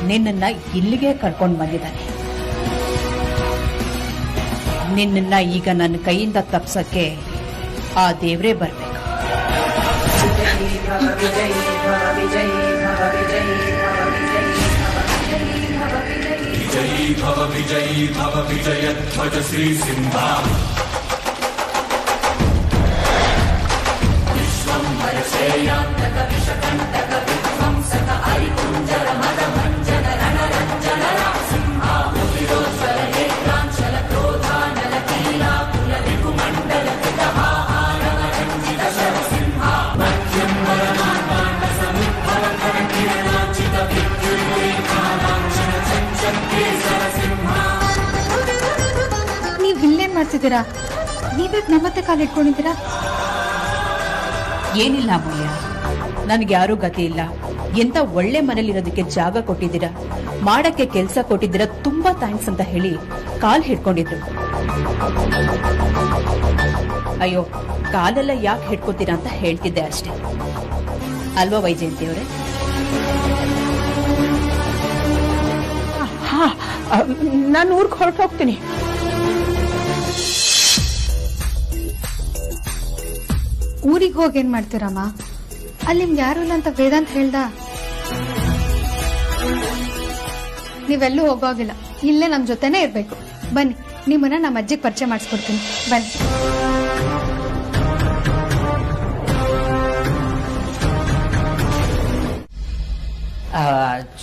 ನಿನ್ನನ್ನ ಇಲ್ಲಿಗೆ ಕರ್ಕೊಂಡು ಬಂದಿದ್ದಾನೆ. ನಿನ್ನನ್ನ ಈಗ ನನ್ನ ಕೈಯಿಂದ ತಪ್ಸಕ್ಕೆ ಆ ದೇವ್ರೇ ಬರ್ಬೇಕು. विजयी भव विजय ध्वज श्री सिंहा विश्वंभर श्रेयांतक विषकंटक विध्वंसक हरिकुंजर मदभंजन रणरंजन सिंहा मुदिरोज्वल नेत्रांचल क्रोधानल कीलाकुल रिपुमंडल कृतहा आरव रंजित शर सिंहा मध्यम वरमान्तांड समुद्भव कर किरणांचित विद्युल्लेखानांचन चंचल केसर सिंहा. ನೀವ್ ಇಲ್ಲೇನ್ ಮಾಡ್ತಿದ್ದೀರಾ? ನೀವೇ ನಮ್ಮತ್ತೆ ಕಾಲಿಟ್ಕೊಂಡಿದ್ದೀರಾ? ಏನಿಲ್ಲ ಅಮ್ಮಯ್ಯ, ನನ್ಗೆ ಯಾರೂ ಗತಿ ಇಲ್ಲ. ಎಂತ ಒಳ್ಳೆ ಮನೇಲಿರೋದಕ್ಕೆ ಜಾಗ ಕೊಟ್ಟಿದ್ದೀರಾ, ಮಾಡಕ್ಕೆ ಕೆಲಸ ಕೊಟ್ಟಿದ್ದೀರಾ, ತುಂಬಾ ಥ್ಯಾಂಕ್ಸ್ ಅಂತ ಹೇಳಿ ಕಾಲ್ ಹಿಡ್ಕೊಂಡಿದ್ರು. ಅಯ್ಯೋ, ಕಾಲೆಲ್ಲ ಯಾಕೆ ಹಿಡ್ಕೊತೀರಾ ಅಂತ ಹೇಳ್ತಿದ್ದೆ ಅಷ್ಟೇ ಅಲ್ವಾ ವೈಜಯಂತಿ ಅವರೇ? ನಾನು ಊರ್ಗ್ ಹೊರಟು ಹೋಗ್ತೀನಿ. ಊರಿಗೆ ಹೋಗಿ ಏನ್ ಮಾಡ್ತೀರಮ್ಮ? ಅಲ್ಲಿ ನಿಮ್ಗೆ ಯಾರು ಇಲ್ಲ ಅಂತ ವೇದಾಂತ್ ಹೇಳ್ದ. ನೀವೆಲ್ಲೂ ಹೋಗೋಗಿಲ್ಲ, ಇಲ್ಲೇ ನಮ್ ಜೊತೆನೇ ಇರ್ಬೇಕು. ಬನ್ನಿ, ನಿಮ್ಮನ್ನ ನಮ್ಮ ಅಜ್ಜಿಗೆ ಪರಿಚಯ ಮಾಡಿಸ್ಕೊಡ್ತೀನಿ. ಬನ್ನಿ.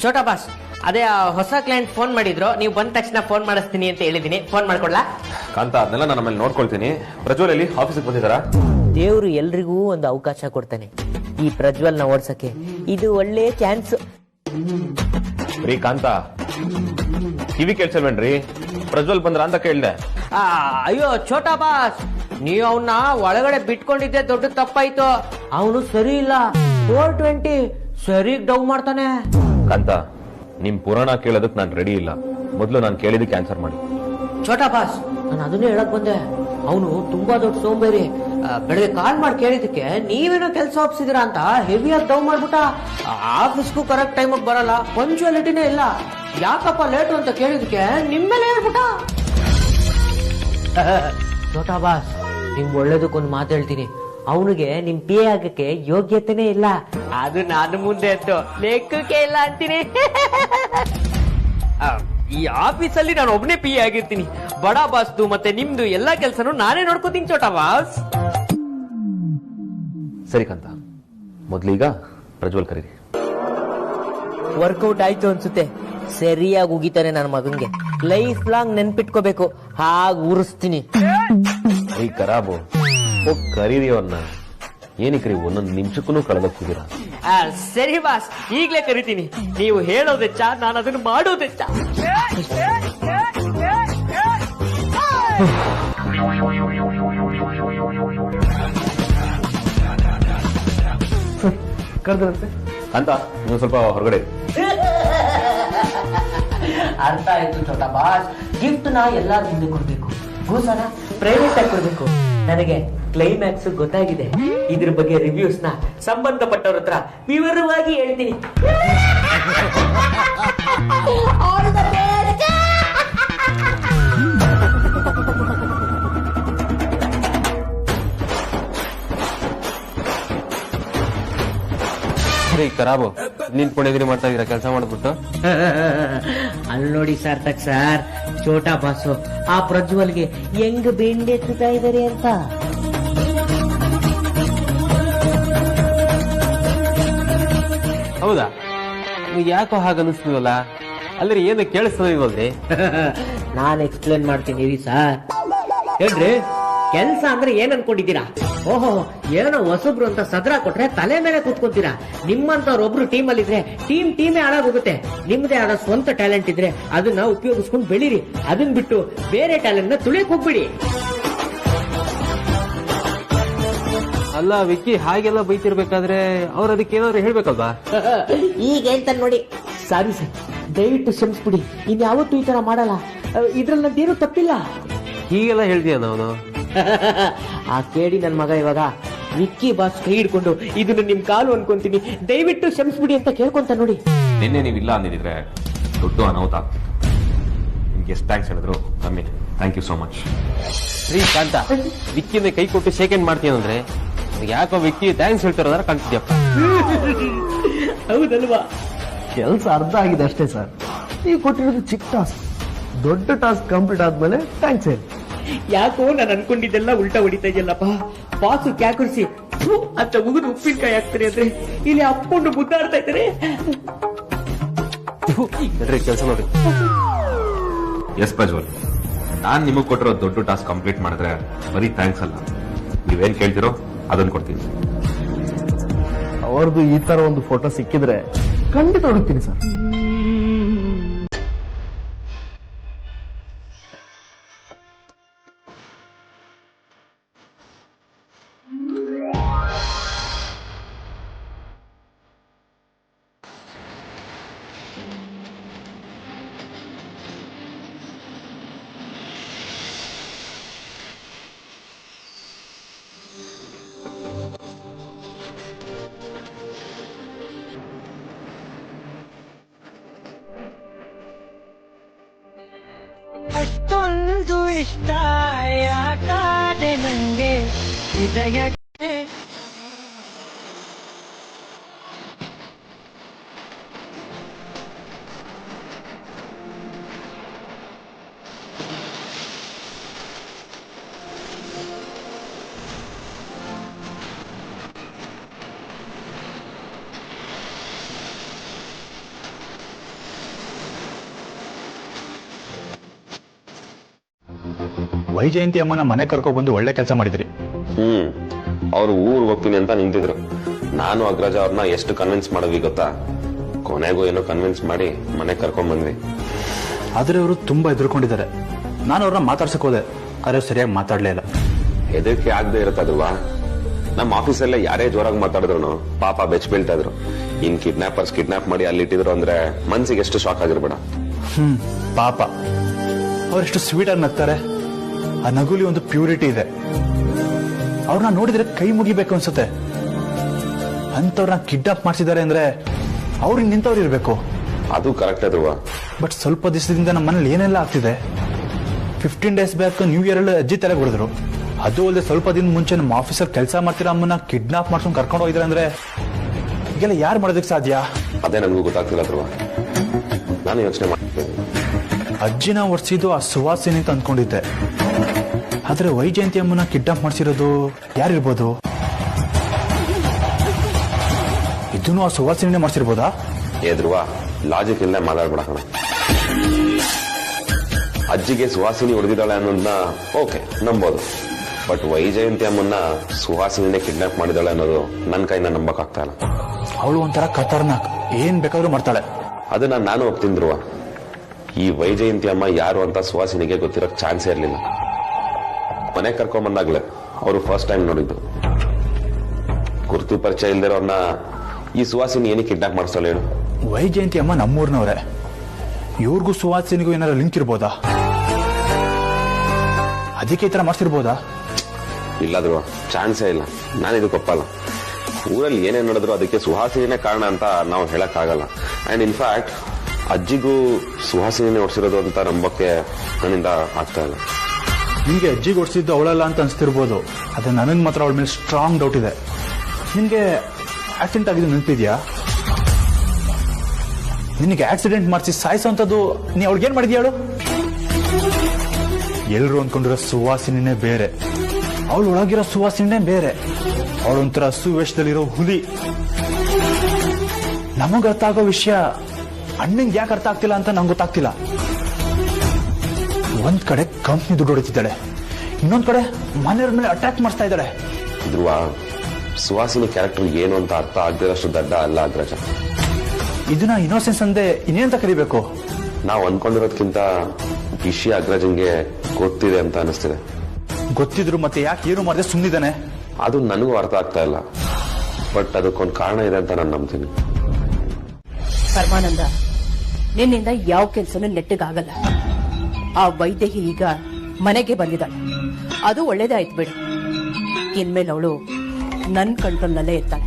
ಛೋಟಾ ಬಾಸ್, ಅದೇ ಹೊಸ ಕ್ಲೈಂಟ್ ಫೋನ್ ಮಾಡಿದ್ರು, ನೀವು ಬಂದ ತಕ್ಷಣ ಫೋನ್ ಮಾಡಿಸ್ತೀನಿ ಅಂತ ಹೇಳಿದೀನಿ. ಫೋನ್ ಮಾಡ್ಕೊಡ್ಲಾ? ಕಾಂತ, ಅದನ್ನೆಲ್ಲ ನಾನು ಆಮೇಲೆ ನೋಡ್ಕೊಳ್ತೀನಿ. ಪ್ರಜ್ವಲಲ್ಲಿ ಆಫೀಸಿಗೆ ಬಂದಿದ್ದಾರಾ? ದೇವ್ರು ಎಲ್ರಿಗೂ ಒಂದು ಅವಕಾಶ ಕೊಡ್ತಾನೆ. ಈ ಪ್ರಜ್ವಲ್ನ ಓಡ್ಸಕ್ಕೆ ಇದು ಒಳ್ಳೆ ಚಾನ್ಸ್. ರೀ ಕಾಂತ, ಕಿವಿ ಕೇಳ್ಸಲ್ವೇನ್ರಿ? ಪ್ರಜ್ವಲ್ ಬಂದ್ರ ಅಂತ ಕೇಳ್ದೆ. ಅಯ್ಯೋ ಛೋಟಾ ಬಾಸ್, ನೀವು ಅವನ್ನ ಒಳಗಡೆ ಬಿಟ್ಕೊಂಡಿದ್ದೆ ದೊಡ್ಡ ತಪ್ಪಾಯ್ತು. ಅವನು ಸರಿ ಇಲ್ಲ, 420 ಸರಿ ಡೌ ಮಾಡ್ತಾನೆ. ಕಾಂತ, ನಿಮ್ ಪುರಾಣ ಕೇಳೋದಕ್ ನಾನ್ ರೆಡಿ ಇಲ್ಲ. ಮೊದ್ಲು ನಾನು ಕೇಳಿದಕ್ಕೆ ಆನ್ಸರ್ ಮಾಡಿ. ಛೋಟಾ ಬಾಸ್, ನಾನು ಅದನ್ನೇ ಹೇಳಕ್ ಬಂದೆ. ಅವನು ತುಂಬಾ ದೊಡ್ಡ ಸೋಂಬೇರಿ. ಬೆಳಗ್ಗೆ ಕಾಲ್ ಮಾಡಿ ಕೇಳಿದಕ್ಕೆ ನೀವೇನೋ ಕೆಲಸ ಒಪ್ಸಿದಿರಾ ಅಂತ ಹೆವಿಯಾಗಿ ಡೌ ಮಾಡ್ಬಿಟ್ಟ. ಆಫೀಸ್ಗೂ ಕರೆಕ್ಟ್ ಟೈಮಿಗೆ ಬರಲ್ಲ, ಪಂಚುಯಾಲಿಟಿನೇ ಇಲ್ಲ. ಯಾಕಪ್ಪ ಲೇಟು ಅಂತ ಕೇಳಿದಕ್ಕೆ ನಿಮ್ಮೇಲೆ ಹೇಳ್ಬಿಟ್ಟ. ಛೋಟಾ ಬಾಸ್, ನಿಮ್ ಒಳ್ಳೇದಕ್ಕೊಂದು ಮಾತು ಹೇಳ್ತೀನಿ. ಅವನಿಗೆ ನಿಮ್ ಪಿ ಆಗಕ್ಕೆ ಯೋಗ್ಯತೆನೇ ಇಲ್ಲ. ಅದು ನಾನು ಮುಂದೆ ಎತ್ತು ಲೆಕ್ಕಕ್ಕೆ ಇಲ್ಲ ಅಂತೀನಿ. ಈ ಆಫೀಸಲ್ಲಿ ನಾನು ಒಬ್ನೇ ಪಿ ಆಗಿರ್ತೀನಿ. ಬಡ ಬಾಸ್ದು ಮತ್ತೆ ನಿಮ್ದು ಎಲ್ಲಾ ಕೆಲಸನು ನಾನೇ ನೋಡ್ಕೋತೀನಿ ಛೋಟಾ ಬಾಸ್. ಸರಿ ಕಾಂತ, ಮೊದ್ಲೀಗ ಪ್ರಜ್ವಲ್ ಕರೀರಿ. ವರ್ಕೌಟ್ ಆಯ್ತು ಅನ್ಸುತ್ತೆ. ಸರಿಯಾಗಿ ಉಗಿತಾನೆ ನನ್ನ ಮಗನ್ಗೆ. ಲೈಫ್ ಲಾಂಗ್ ನೆನ್ಪಿಟ್ಕೋಬೇಕು, ಹಾಗ ಉರಿಸ್ತೀನಿ. ಈ ಖರಾಬು ಹೋಗ್ ಕರೀರಿ ಅವ್ರನ್ನ. ಏನಕ್ರಿ ಒಂದೊಂದು ನಿಮಿಷಕ್ಕೂ ಕಳೆದಕ್ ಹೋಗಿರ? ಸರಿ ಬಾಸ್, ಈಗ್ಲೇ ಕರಿತೀನಿ. ನೀವು ಹೇಳೋದೆಚ್ಚ, ನಾನು ಅದನ್ನು ಮಾಡೋದೆಚ್ಚ. ಕರೆದ್ರಂತೆ ಅಂತ ನೀವು ಸ್ವಲ್ಪ ಹೊರಗಡೆ. ಅರ್ಥ ಆಯ್ತು ಛೋಟಾ ಬಾಸ್. ಗಿಫ್ಟ್ ನ ಎಲ್ಲಾರ ಮುಂದೆ ಕೊಡ್ಬೇಕು, ಗೂಸನ ಪ್ರೈವೇಟ್ ಆಗಿ ಕೊಡ್ಬೇಕು. ನನಗೆ ಕ್ಲೈಮ್ಯಾಕ್ಸ್ ಗೊತ್ತಾಗಿದೆ. ಇದ್ರ ಬಗ್ಗೆ ರಿವ್ಯೂಸ್ ನ ಸಂಬಂಧಪಟ್ಟವ್ರ ಹತ್ರ ವಿವರವಾಗಿ ಹೇಳ್ತೀನಿ. ಖರಾಬು ನಿಂತ್ಕೊಂಡಿದ್ರಿ ಮಾಡ್ತಾ ಇದೀರಾ ಕೆಲಸ ಮಾಡ್ಬಿಟ್ಟು? ಅಲ್ಲಿ ನೋಡಿ ಸಾರ್ಥಕ್ ಸರ್, ಛೋಟಾ ಬಾಸು ಆ ಪ್ರಜ್ವಲ್ಗೆ ಹೆಂಗ್ ಬೆಂಡೆತ್ತುತ್ತಾ ಇದಾರೆ ಅಂತ. ಹೌದಾ? ಯಾಕೋ ಹಾಗ ಅನಿಸ್ತೀವಲ್ಲ? ಅಲ್ರಿ ಏನು ಕೇಳಿಸ್ತದೆ ಇಲ್ವಲ್ರಿ? ನಾನ್ ಎಕ್ಸ್ಪ್ಲೇನ್ ಮಾಡ್ತೀನಿ ರೀ ಸರ್. ಹೇಳ್ರಿ, ಕೆಲ್ಸ ಅಂದ್ರೆ ಏನ್ ಅನ್ಕೊಂಡಿದ್ದೀರಾ? ಓಹೋ, ಏನೋ ಹೊಸಬ್ರು ಅಂತ ಸದ್ರ ಕೊಟ್ರೆ ತಲೆ ಮೇಲೆ ಕೂತ್ಕೊಂತೀರಾ. ನಿಮ್ಮಂತವ್ರೊಬ್ರು ಟೀಮ್ ಅಲ್ಲಿ ಇದ್ರೆ ಟೀಮೇ ಹಾಳಾಗೋಗುತ್ತೆ. ನಿಮ್ದೇ ಆದ ಸ್ವಂತ ಟ್ಯಾಲೆಂಟ್ ಇದ್ರೆ ಅದನ್ನ ಉಪಯೋಗಿಸ್ಕೊಂಡು ಬೆಳೀರಿ. ಅದನ್ನ ಬಿಟ್ಟು ಬೇರೆ ಟ್ಯಾಲೆಂಟ್ ನ ತುಳಿಯಕ್ ಹೋಗ್ಬಿಡಿ. ಅಲ್ಲ ವಿಕ್ಕಿ, ಹಾಗೆಲ್ಲ ಬೈತಿರ್ಬೇಕಾದ್ರೆ ಅವ್ರ ಅದಕ್ಕೆ ಏನಾದ್ರು ಹೇಳ್ಬೇಕಲ್ವಾ? ಈಗ ಹೇಳ್ತಾನೆ ನೋಡಿ. ಸಾರಿ ಸರ್, ದಯವಿಟ್ಟು ಕ್ಷಮಿಸ್ಬಿಡಿ. ಇನ್ಯಾವತ್ತೂ ಈ ತರ ಮಾಡಲ್ಲ. ಇದ್ರಲ್ಲಿ ನಂದೇನು ತಪ್ಪಿಲ್ಲ. ಹೀಗೆಲ್ಲ ಹೇಳ್ತೀಯ ನಾನು? ಆ ಕೇಳಿ ನನ್ ಮಗ ಇವಾಗ ವಿಕ್ಕಿ ಬಾಸ್ ಕೈ ಹಿಡ್ಕೊಂಡು ಇದನ್ನು ನಿಮ್ ಕಾಲು ಅನ್ಕೊಂತೀನಿ, ದಯವಿಟ್ಟು ಕ್ಷಮಿಸ್ಬಿಡಿ ಅಂತ ಕೇಳ್ಕೊಂತ ನೋಡಿ. ನಿನ್ನೆ ನೀವಿಲ್ಲ ಅಂದಿದ್ರೆ ದೊಡ್ಡ ಅನಾಹುತ ಆಗ್ತಿತ್ತು. ನಿಮ್ಗೆ ಎಷ್ಟು ಥ್ಯಾಂಕ್ಸ್ ಹೇಳಿದ್ರು ಕಮ್ಮಿ. Thank you so much. ರೀ ಕಾಂತ, ವಿಕ್ಕಿಂದ ಕೈ ಕೊಟ್ಟು ಶೇಕೆಂಡ್ ಮಾಡ್ತೀನಂದ್ರೆ ಯಾಕೋ ವಿಕ್ಕಿ ಥ್ಯಾಂಕ್ಸ್ ಹೇಳ್ತಾರ ಕಾಣ್ತಿದ್ಯಪ್ಪ. ಹೌದಲ್ವಾ? ಕೆಲಸ ಅರ್ಧ ಆಗಿದೆ ಅಷ್ಟೇ ಸರ್. ನೀವು ಕೊಟ್ಟಿರೋದು ಚಿಕ್ಕ ಟಾಸ್ಕ್, ದೊಡ್ಡ ಟಾಸ್ಕ್ ಕಂಪ್ಲೀಟ್ ಆದ್ಮೇಲೆ ಥ್ಯಾಂಕ್ಸ್ ಹೇಳಿ. ಯಾಕೋ ನಾನು ಅನ್ಕೊಂಡಿದ್ದೆಲ್ಲ ಉಲ್ಟಾ ಹೊಡಿತಾ ಇದೆಯಲ್ಲಪ್ಪ. ಬಾಸು ಕ್ಯಾಕುರ್ಸಿ ಅಂತ ಮುಗಿದು ಉಪ್ಪಿನಕಾಯಿ ಹಾಕ್ತಾರೆ ಅಂದ್ರೆ ಇಲ್ಲಿ ಅಪ್ಕೊಂಡು ಮುದ್ದಾಡ್ತಾ ಇದ್ದಾರೆ. ಕೆಲಸ ನೋಡಿ. ಎಸ್ ಪ್ರಜ್ವಲ್, ನಾನ್ ನಿಮಗ್ ಕೊಟ್ಟಿರೋ ದೊಡ್ಡ ಟಾಸ್ಕ್ ಕಂಪ್ಲೀಟ್ ಮಾಡಿದ್ರೆ ಬರೀ ಥ್ಯಾಂಕ್ಸ್ ಅಲ್ಲ, ನೀವೇನ್ ಕೇಳ್ತಿರೋ ಅದನ್ನ ಕೊಡ್ತೀನಿ. ಅವ್ರದ್ದು ಈ ತರ ಒಂದು ಫೋಟೋ ಸಿಕ್ಕಿದ್ರೆ ಖಂಡಿತ ಹುಡುಕ್ತೀನಿ ಸರ್. ಅಷ್ಟೊಂದು ಇಷ್ಟ ಯಾಕಾದೆ ನಂಗೆ ಹೃದಯಕ್ಕೆ. ವೈಜಯಂತಿ ಅಮ್ಮನ ಮನೆ ಕರ್ಕೊಂಡ್ ಬಂದು ಒಳ್ಳೆ ಕೆಲಸ ಮಾಡಿದ್ರಿ. ಅವ್ರು ಊರ್ ಹೋಗ್ತೀನಿ ಅಂತ ನಿಂತಿದ್ರು. ನಾನು ಅಗ್ರಜ ಅವ್ರನ್ನ ಎಷ್ಟು ಕನ್ವಿನ್ಸ್ ಮಾಡಿದ್ವಿ ಗೊತ್ತಾ? ಕೊನೆಗೂ ಏನೋ ಕನ್ವಿನ್ಸ್ ಮಾಡಿ ಮನೆ ಕರ್ಕೊಂಡ್ ಬಂದ್ವಿ. ಆದ್ರೆ ಅವರು ತುಂಬಾ ಎದುರ್ಕೊಂಡಿದ್ದಾರೆ. ನಾನು ಅವ್ರನ್ನ ಮಾತಾಡ್ಸಕ್ ಹೋದೆ, ಆದ್ರೆ ಸರಿಯಾಗಿ ಮಾತಾಡ್ಲೇ ಇಲ್ಲ. ಹೆದರಿಕೆ ಆಗದೆ ಇರುತ್ತಲ್ವಾ? ನಮ್ಮ ಆಫೀಸಲ್ಲೇ ಯಾರೇ ಜೋರಾಗಿ ಮಾತಾಡಿದ್ರು ಪಾಪ ಬೆಚ್ಚ ಬೀಳ್ತಾ ಇದ್ರು. ಇನ್ ಕಿಡ್ನಾಪರ್ಸ್ ಕಿಡ್ನಾಪ್ ಮಾಡಿ ಅಲ್ಲಿ ಇಟ್ಟಿದ್ರು ಅಂದ್ರೆ ಮನ್ಸಿಗೆ ಎಷ್ಟು ಶಾಕ್ ಆಗಿರ್ಬೇಡ. ಪಾಪ ಅವರೆಷ್ಟು ಸ್ವೀಟ್ ಆಗಿ ನಗ್ತಾರೆ. ಆ ನಗುಲಿ ಒಂದು ಪ್ಯೂರಿಟಿ ಇದೆ. ಅವ್ರನ್ನ ನೋಡಿದ್ರೆ ಕೈ ಮುಗಿಬೇಕು ಅನ್ಸುತ್ತೆ. ಅಂತವ್ರನ್ನ ಕಿಡ್ನಾಪ್ ಮಾಡಿಸಿದ್ದಾರೆ ಅಂದ್ರೆ ಅವ್ರಿಗೆ ನಿಂತವ್ರು ಇರ್ಬೇಕು. ಅದು ಕರೆಕ್ಟ್ ಧ್ರುವ. ಬಟ್ ಸ್ವಲ್ಪ ದಿವಸದಿಂದ ನಮ್ಮ ಮನೇಲಿ ಏನೆಲ್ಲ ಆಗ್ತಿದೆ. 15 days ಬ್ಯಾಕ್ ನ್ಯೂ ಇಯರ್ ಅಲ್ಲಿ ಅಜ್ಜಿ ತಲೆ ಹೊಡೆದ್ರು. ಅದು ಅಲ್ಲದೆ ಸ್ವಲ್ಪ ದಿನ ಮುಂಚೆ ನಮ್ಮ ಆಫೀಸರ್ ಕೆಲಸ ಮಾಡ್ತಿರೋ ಅಮ್ಮನ್ನ ಕಿಡ್ನಾಪ್ ಮಾಡ್ಕೊಂಡು ಕರ್ಕೊಂಡು ಹೋಗಿದ್ರೆ ಅಂದ್ರೆ ಈಗೆಲ್ಲ ಯಾರು ಮಾಡೋದಕ್ಕೆ ಸಾಧ್ಯ? ಅದೇ ನನಗೂ ಗೊತ್ತಾಗ್ತಿಲ್ಲ ಧ್ರುವ. ನಾನು ಯೋಚನೆ ಮಾಡ್ತಿದ್ದೇನೆ. ಅಜ್ಜಿನ ಒಡ್ಸಿದ್ದು ಆ ಸುವಾಸಿನಿ ಅಂತ ಅಂದ್ಕೊಂಡಿದ್ದೆ. ಆದ್ರೆ ವೈಜಯಂತಿ ಅಮ್ಮನ ಕಿಡ್ನಾಪ್ ಮಾಡಿಸಿರೋದು ಯಾರಿರ್ಬೋದು? ಇದನ್ನು ಆ ಸುವಾಸಿನಿನೇ ಮಾಡಿಸಿರ್ಬೋದಾ? ಏ ಧ್ರುವ, ಲಾಜಿಕ್ ಇಲ್ಲದೆ ಮಾತಾಡ್ಬೇಡ ಕಣ. ಅಜ್ಜಿಗೆ ಸುಹಾಸಿನಿ ಹೊಡೆದಿದ್ದಾಳೆ ಅನ್ನೋದನ್ನ ಓಕೆ ನಂಬೋದು. ಬಟ್ ವೈಜಯಂತಿ ಅಮ್ಮನ್ನ ಸುಹಾಸಿನಿನೇ ಕಿಡ್ನಾಪ್ ಮಾಡಿದಾಳೆ ಅನ್ನೋದು ನನ್ನ ಕೈನ ನಂಬಕ್ ಆಗ್ತಾ ಇಲ್ಲ. ಅವಳು ಒಂಥರ ಖತರ್ನಾಕ್, ಏನ್ ಬೇಕಾದ್ರೂ ಮಾಡ್ತಾಳೆ. ಅದನ್ನ ನಾನು ಒಪ್ತೀನಿ ಧ್ರುವ. ಈ ವೈಜಯಂತಿ ಅಮ್ಮ ಯಾರು ಅಂತ ಸುಹಾಸಿನಿಗೆ ಗೊತ್ತಿರೋಕ್ ಚಾನ್ಸೇ ಇರ್ಲಿಲ್ಲ. ಮನೆ ಕರ್ಕೊಂಡ್ ಬಂದಾಗ್ಲೆ ಅವರು ಫಸ್ಟ್ ಟೈಮ್ ನೋಡಿದ್ದು. ಗುರುತು ಪರಿಚಯ ಇಲ್ದಿರೋರ್ನ ಈ ಸುಹಾಸಿನಿ ಏನಕ್ಕೆ ಕಿಡ್ನಾಪ್ ಮಾಡಿಸ್ತಾಳೆ ಹೇಳು? ವೈಜಯಂತಿ ಅಮ್ಮ ನಮ್ಮೂರ್ನವ್ರೆ. ಇವ್ರಿಗೂ ಸುವಾಸಿನಿಗೂ ಏನಾದ್ರು ಲಿಂಕ್ ಇರ್ಬೋದಾ? ಅದಕ್ಕೆ ಈ ತರ ಮಾಡ್ತಿರ್ಬೋದಾ? ಇಲ್ಲ ಧ್ರುವ, ಚಾನ್ಸೇ ಇಲ್ಲ. ನಾನು ಇದಕ್ಕೆ ಒಪ್ಪಲ್ಲ. ಊರಲ್ಲಿ ಏನೇನ್ ನಡೆದ್ರು ಅದಕ್ಕೆ ಸುಹಾಸಿನಿನೇ ಕಾರಣ ಅಂತ ನಾವು ಹೇಳಕ್ ಆಗಲ್ಲ. ಅಂಡ್ ಇನ್ಫ್ಯಾಕ್ಟ್ ಅಜ್ಜಿಗೂ ಸುಹಾಸಿನಿನೇ ಓಡಿಸಿರೋದು ಅಂತ ನಂಬಕ್ಕೆ ನನ್ನಿಂದ ಆಗ್ತಾ ಇಲ್ಲ. ನಿಮ್ಗೆ ಅಜ್ಜಿಗೆ ಓಡಿಸಿದ್ದು ಅವಳಲ್ಲ ಅಂತ ಅನ್ಸ್ತಿರ್ಬೋದು. ಅದೇ ನನಗೆ ಮಾತ್ರ ಅವಳ ಮೇಲೆ ಸ್ಟ್ರಾಂಗ್ ಡೌಟ್ ಇದೆ. ನಿನ್ಗೆ ಆಕ್ಸಿಡೆಂಟ್ ಆಗಿದ್ದು ನೆನಪಿದ್ಯಾ? ನಿನಗೆ ಆಕ್ಸಿಡೆಂಟ್ ಮಾಡಿಸಿ ಸಾಯಿಸೋಂಥದ್ದು ನೀ ಅವಳಿಗೇನ್ ಮಾಡಿದ್ಯಾ ಹೇಳು? ಎಲ್ರು ಅಂದ್ಕೊಂಡಿರೋ ಸುವಾಸಿನಿನೇ ಬೇರೆ, ಅವಳು ಒಳಗಿರೋ ಸುವಾಸಿನಿನೇ ಬೇರೆ. ಅವಳೊಂಥರ ಸುವೇಶದಲ್ಲಿರೋ ಹುಲಿ. ನಮಗ್ ಅರ್ಥ ಆಗೋ ವಿಷಯ ಅಣ್ಣಂಗೆ ಯಾಕೆ ಅರ್ಥ ಆಗ್ತಿಲ್ಲ ಅಂತ ನಂಗೆ ಗೊತ್ತಾಗ್ತಿಲ್ಲ. ಒಂದ್ ಕಡೆ ಕಂಪ್ನಿ ದುಡ್ಡು ಹೊಡಿತಿದ್ದಾಳೆ, ಇನ್ನೊಂದ್ ಕಡೆ ಮನೆಯವ್ರ ಮೇಲೆ ಅಟ್ಯಾಕ್ ಮಾಡ್ತಾ ಇದ್ದಾಳೆ. ಧ್ರುವ, ಸುಹಾಸಿನಿ ಕ್ಯಾರೆಕ್ಟರ್ ಏನು ಅಂತ ಅರ್ಥ ಆಗದಿರೋಷ್ಟು ದಡ್ಡ ಅಲ್ಲ ಅಗ್ರಜ. ಇದನ್ನ ಇನ್ನೋಸೆನ್ಸ್ ಅಂದೆ ಇನ್ನೇಂತ ಕರಿಬೇಕು? ನಾವು ಅನ್ಕೊಂಡಿರೋದ್ಕಿಂತ ವಿಷಯ ಅಗ್ರಜಂಗೆ ಗೊತ್ತಿದೆ ಅಂತ ಅನಿಸ್ತಿದೆ. ಗೊತ್ತಿದ್ರು ಮತ್ತೆ ಯಾಕೆ ಏನು ಮಾಡಿದೆ ಸುಮ್ಮನಿದ್ದಾನೆ? ಅದು ನನಗೂ ಅರ್ಥ ಆಗ್ತಾ ಇಲ್ಲ. ಬಟ್ ಅದಕ್ಕೊಂದು ಕಾರಣ ಇದೆ ಅಂತ ನಾನು ನಂಬ್ತೀನಿ. ಪರಮಾನಂದ, ನಿನ್ನಿಂದ ಯಾವ ಕೆಲಸನೂ ನೆಟ್ಟಗಾಗಲ್ಲ. ಆ ವೈದ್ಯಹಿ ಈಗ ಮನೆಗೆ ಬಂದಿದ್ದಾಳೆ, ಅದು ಒಳ್ಳೇದೇ ಆಯ್ತು ಬಿಡು. ಇನ್ಮೇಲೆ ಅವಳು ನನ್ನ ಕಂಟ್ರೋಲ್ನಲ್ಲೇ ಇರ್ತಾಳೆ.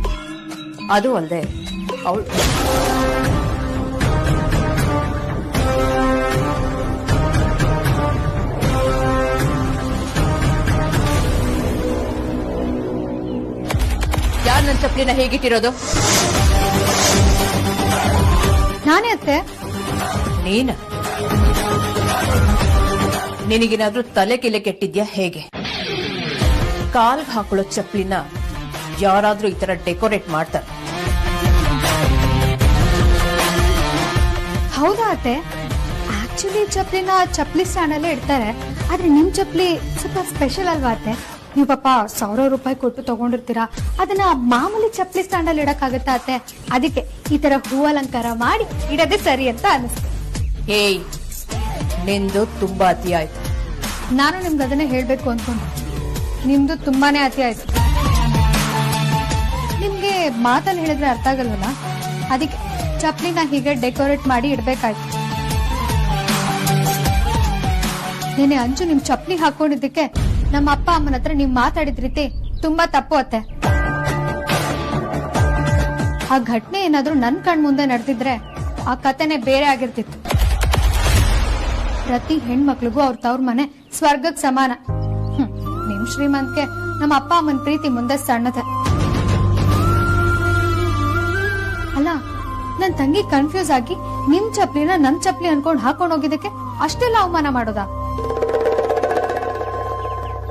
ಅದು ಅಲ್ಲದೆ ಅವಳು ಯಾರು ನನ್ನ ಚಪ್ಪಲಿನ ಹೇಗಿಟ್ಟಿರೋದು? ನಾನೇ ಅತ್ತೆ. ನೀನ? ನಿನಗೇನಾದ್ರೂ ತಲೆ ಕೆಲೆ ಕೆಟ್ಟಿದ್ಯಾ ಹೇಗೆ? ಕಾಲ್ಗೆ ಹಾಕೊಳ್ಳೋ ಚಪ್ಪಲಿನ ಯಾರಾದ್ರೂ ಈ ತರ ಡೆಕೋರೇಟ್ ಮಾಡ್ತಾರೆ? ಹೌದಾ ಅತ್ತೆ? ಆಕ್ಚುಲಿ ಚಪ್ಲಿನ ಚಪ್ಲಿ ಸ್ಟ್ಯಾಂಡ್ ಅಲ್ಲೇ ಇಡ್ತಾರೆ. ಆದ್ರೆ ನಿಮ್ ಚಪ್ಲಿ ಸ್ವಲ್ಪ ಸ್ಪೆಷಲ್ ಅಲ್ವಾ ಅತ್ತೆ? ನೀವು ಪಾಪ 1000 ರೂಪಾಯಿ ಕೊಟ್ಟು ತಗೊಂಡಿರ್ತೀರಾ, ಅದನ್ನ ಮಾಮೂಲಿ ಚಪ್ಲಿ ಸ್ಟ್ಯಾಂಡ್ ಅಲ್ಲಿ ಇಡಕ್ಕಾಗತ್ತಾ ಅತ್ತೆ? ಅದಕ್ಕೆ ಈ ತರ ಹೂ ಅಲಂಕಾರ ಮಾಡಿ ಇಡೋದೇ ಸರಿ ಅಂತ ಅನಿಸ್ತು. ಏಯ್, ನಿಂದು ತುಂಬಾ ಅತಿ ಆಯ್ತು. ನಾನು ನಿಮ್ಗೆ ಅದನ್ನೇ ಹೇಳ್ಬೇಕು ಅನ್ಕೊಂಡು, ನಿಮ್ದು ತುಂಬಾನೇ ಅತಿ ಆಯ್ತು. ನಿಮ್ಗೆ ಮಾತಲ್ಲಿ ಹೇಳಿದ್ರೆ ಅರ್ಥ ಆಗಲ್ವಲ್ಲ, ಅದಕ್ಕೆ ಚಪ್ಲಿನ ಹೀಗೆ ಡೆಕೋರೇಟ್ ಮಾಡಿ ಇಡ್ಬೇಕಾಯ್ತು. ನೆನೆ ಅಂಚು ನಿಮ್ ಚಪ್ಲಿ ಹಾಕೊಂಡಿದ್ದಕ್ಕೆ ನಮ್ಮ ಅಪ್ಪ ಅಮ್ಮನ ಹತ್ರ ನೀವ್ ಮಾತಾಡಿದ ರೀತಿ ತುಂಬಾ ತಪ್ಪು ಅತ್ತೆ. ಆ ಘಟನೆ ಏನಾದ್ರೂ ನನ್ ಕಣ್ ಮುಂದೆ ನಡೆದಿದ್ರೆ ಆ ಕಥೆನೆ ಬೇರೆ ಆಗಿರ್ತಿತ್ತು. ಪ್ರತಿ ಹೆಣ್ಮಕ್ಳಿಗೂ ಅವ್ರ ತವ್ರ ಮನೆ ಸ್ವರ್ಗಕ್ ಸಮಾನ. ನಿಮ್ ಶ್ರೀಮಂತ್ಗೆ ನಮ್ಮ ಅಪ್ಪ ಅಮ್ಮನ ಪ್ರೀತಿ ಮುಂದೆ ಸಣ್ಣದೆ. ಅಲ್ಲ, ನನ್ ತಂಗಿ ಕನ್ಫ್ಯೂಸ್ ಆಗಿ ನಿಮ್ ಚಪ್ಲಿನ ನನ್ ಚಪ್ಲಿ ಅನ್ಕೊಂಡ್ ಹಾಕೊಂಡ್ ಹೋಗಿದ್ದಕ್ಕೆ ಅಷ್ಟೆಲ್ಲ ಅವಮಾನ ಮಾಡೋದಾ?